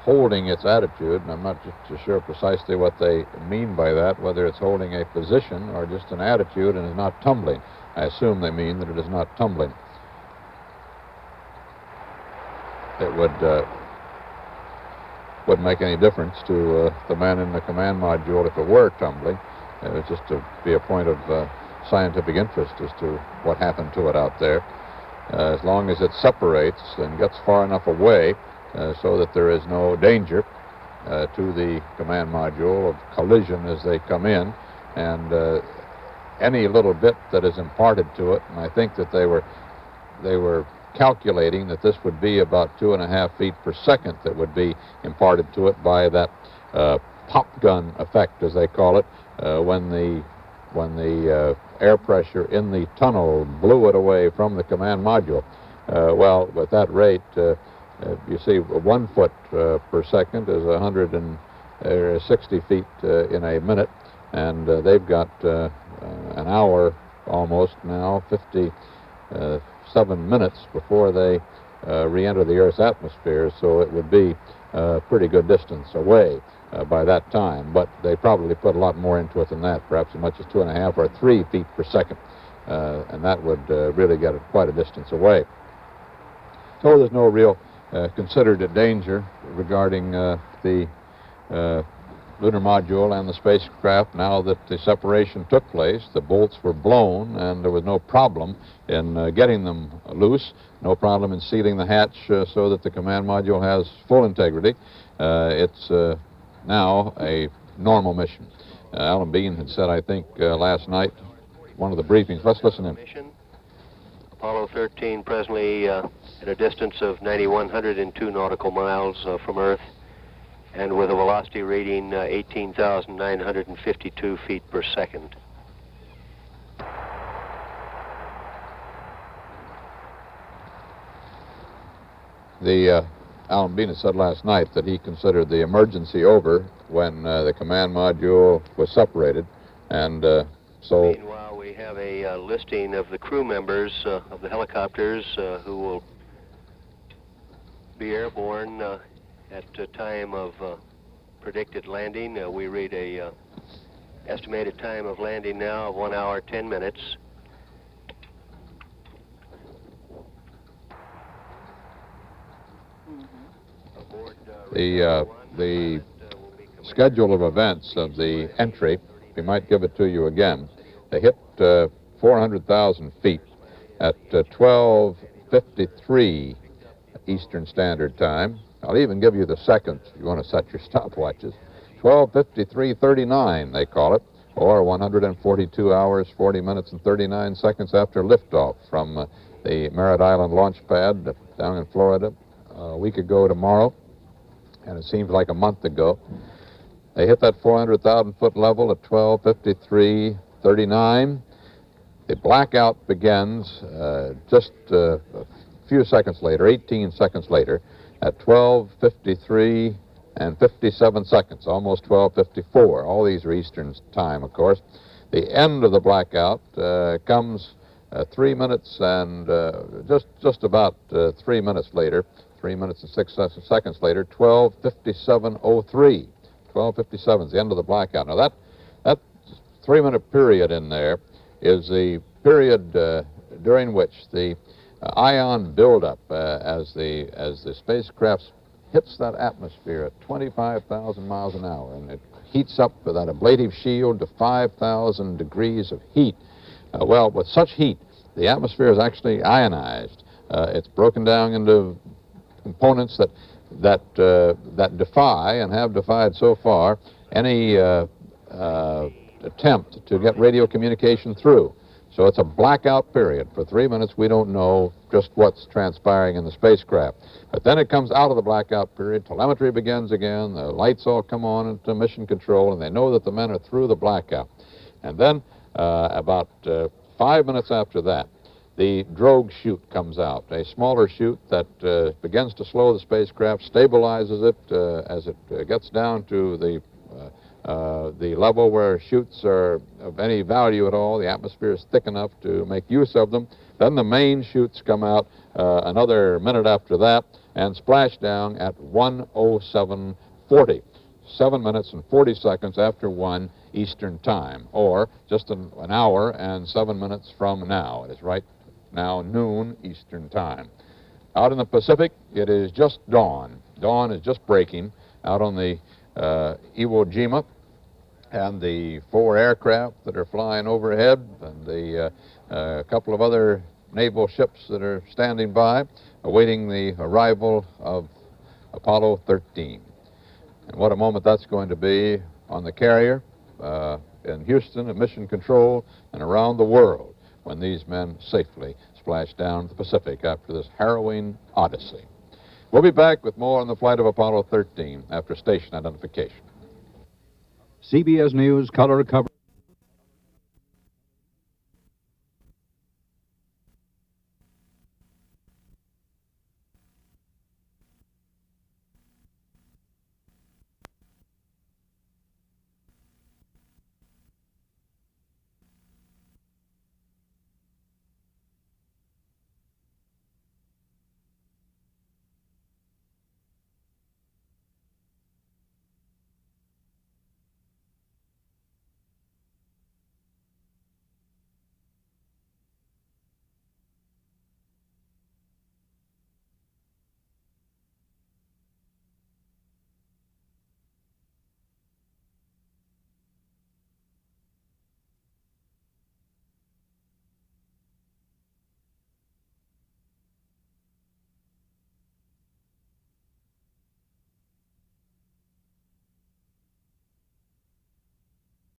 holding its attitude, and I'm not just sure precisely what they mean by that, whether it's holding a position or just an attitude and is not tumbling. I assume they mean that it is not tumbling. It wouldn't make any difference to the man in the command module if it were tumbling. It was just to be a point of scientific interest as to what happened to it out there. As long as it separates and gets far enough away so that there is no danger to the command module of collision as they come in, and any little bit that is imparted to it, and I think that they were calculating that this would be about 2.5 feet per second that would be imparted to it by that pop gun effect, as they call it, when the air pressure in the tunnel blew it away from the command module. Well, with that rate, you see 1 foot per second is 160 feet in a minute, and they've got an hour almost now, 57 minutes before they re-enter the Earth's atmosphere, so it would be a pretty good distance away by that time. But they probably put a lot more into it than that, perhaps as much as 2.5 or 3 feet per second, and that would really get it quite a distance away. So there's no real considered danger regarding the lunar module and the spacecraft. Now that the separation took place, the bolts were blown, and there was no problem in getting them loose, no problem in sealing the hatch so that the command module has full integrity. It's now a normal mission. Alan Bean had said, I think, last night, one of the briefings. Let's listen in. Apollo 13 presently at a distance of 9,102 nautical miles from Earth, and with a velocity reading 18,952 feet per second. Alan Bean said last night that he considered the emergency over when the command module was separated, and so... Meanwhile, we have a listing of the crew members of the helicopters who will be airborne at the time of predicted landing. We read a estimated time of landing now of 1 hour 10 minutes. The schedule of events of the entry, we might give it to you again. They hit 400,000 feet at 12:53 Eastern Standard Time. I'll even give you the seconds if you want to set your stopwatches. 12:53:39 they call it, or 142 hours, 40 minutes, and 39 seconds after liftoff from the Merritt Island launch pad down in Florida a week ago tomorrow, and it seems like a month ago. They hit that 400,000 foot level at 12:53:39. The blackout begins just a few seconds later, 18 seconds later, at 12:53 and 57 seconds, almost 12:54. All these are Eastern time, of course. The end of the blackout comes 3 minutes and just about 3 minutes later, 3 minutes and 6 seconds later, 12:57:03. 12:57 is the end of the blackout. Now that 3-minute period in there is the period during which the ion buildup as the spacecraft hits that atmosphere at 25,000 miles an hour, and it heats up with that ablative shield to 5,000 degrees of heat. Well, with such heat, the atmosphere is actually ionized. It's broken down into components that defy and have defied so far any attempt to get radio communication through. So it's a blackout period. For 3 minutes, we don't know just what's transpiring in the spacecraft. But then it comes out of the blackout period, telemetry begins again, the lights all come on into mission control, and they know that the men are through the blackout. And then about 5 minutes after that, the drogue chute comes out, a smaller chute that begins to slow the spacecraft, stabilizes it as it gets down to the level where chutes are of any value at all. The atmosphere is thick enough to make use of them. Then the main chutes come out another minute after that and splash down at 1:07:40. 7 minutes and 40 seconds after 1 Eastern Time, or just an hour and 7 minutes from now. It is right now noon Eastern Time. Out in the Pacific, it is just dawn. Dawn is just breaking out on the Iwo Jima, and the 4 aircraft that are flying overhead and the couple of other naval ships that are standing by, awaiting the arrival of Apollo 13. And what a moment that's going to be on the carrier, in Houston, at Mission Control, and around the world when these men safely splash down the Pacific after this harrowing odyssey. We'll be back with more on the flight of Apollo 13 after station identification. CBS News color coverage.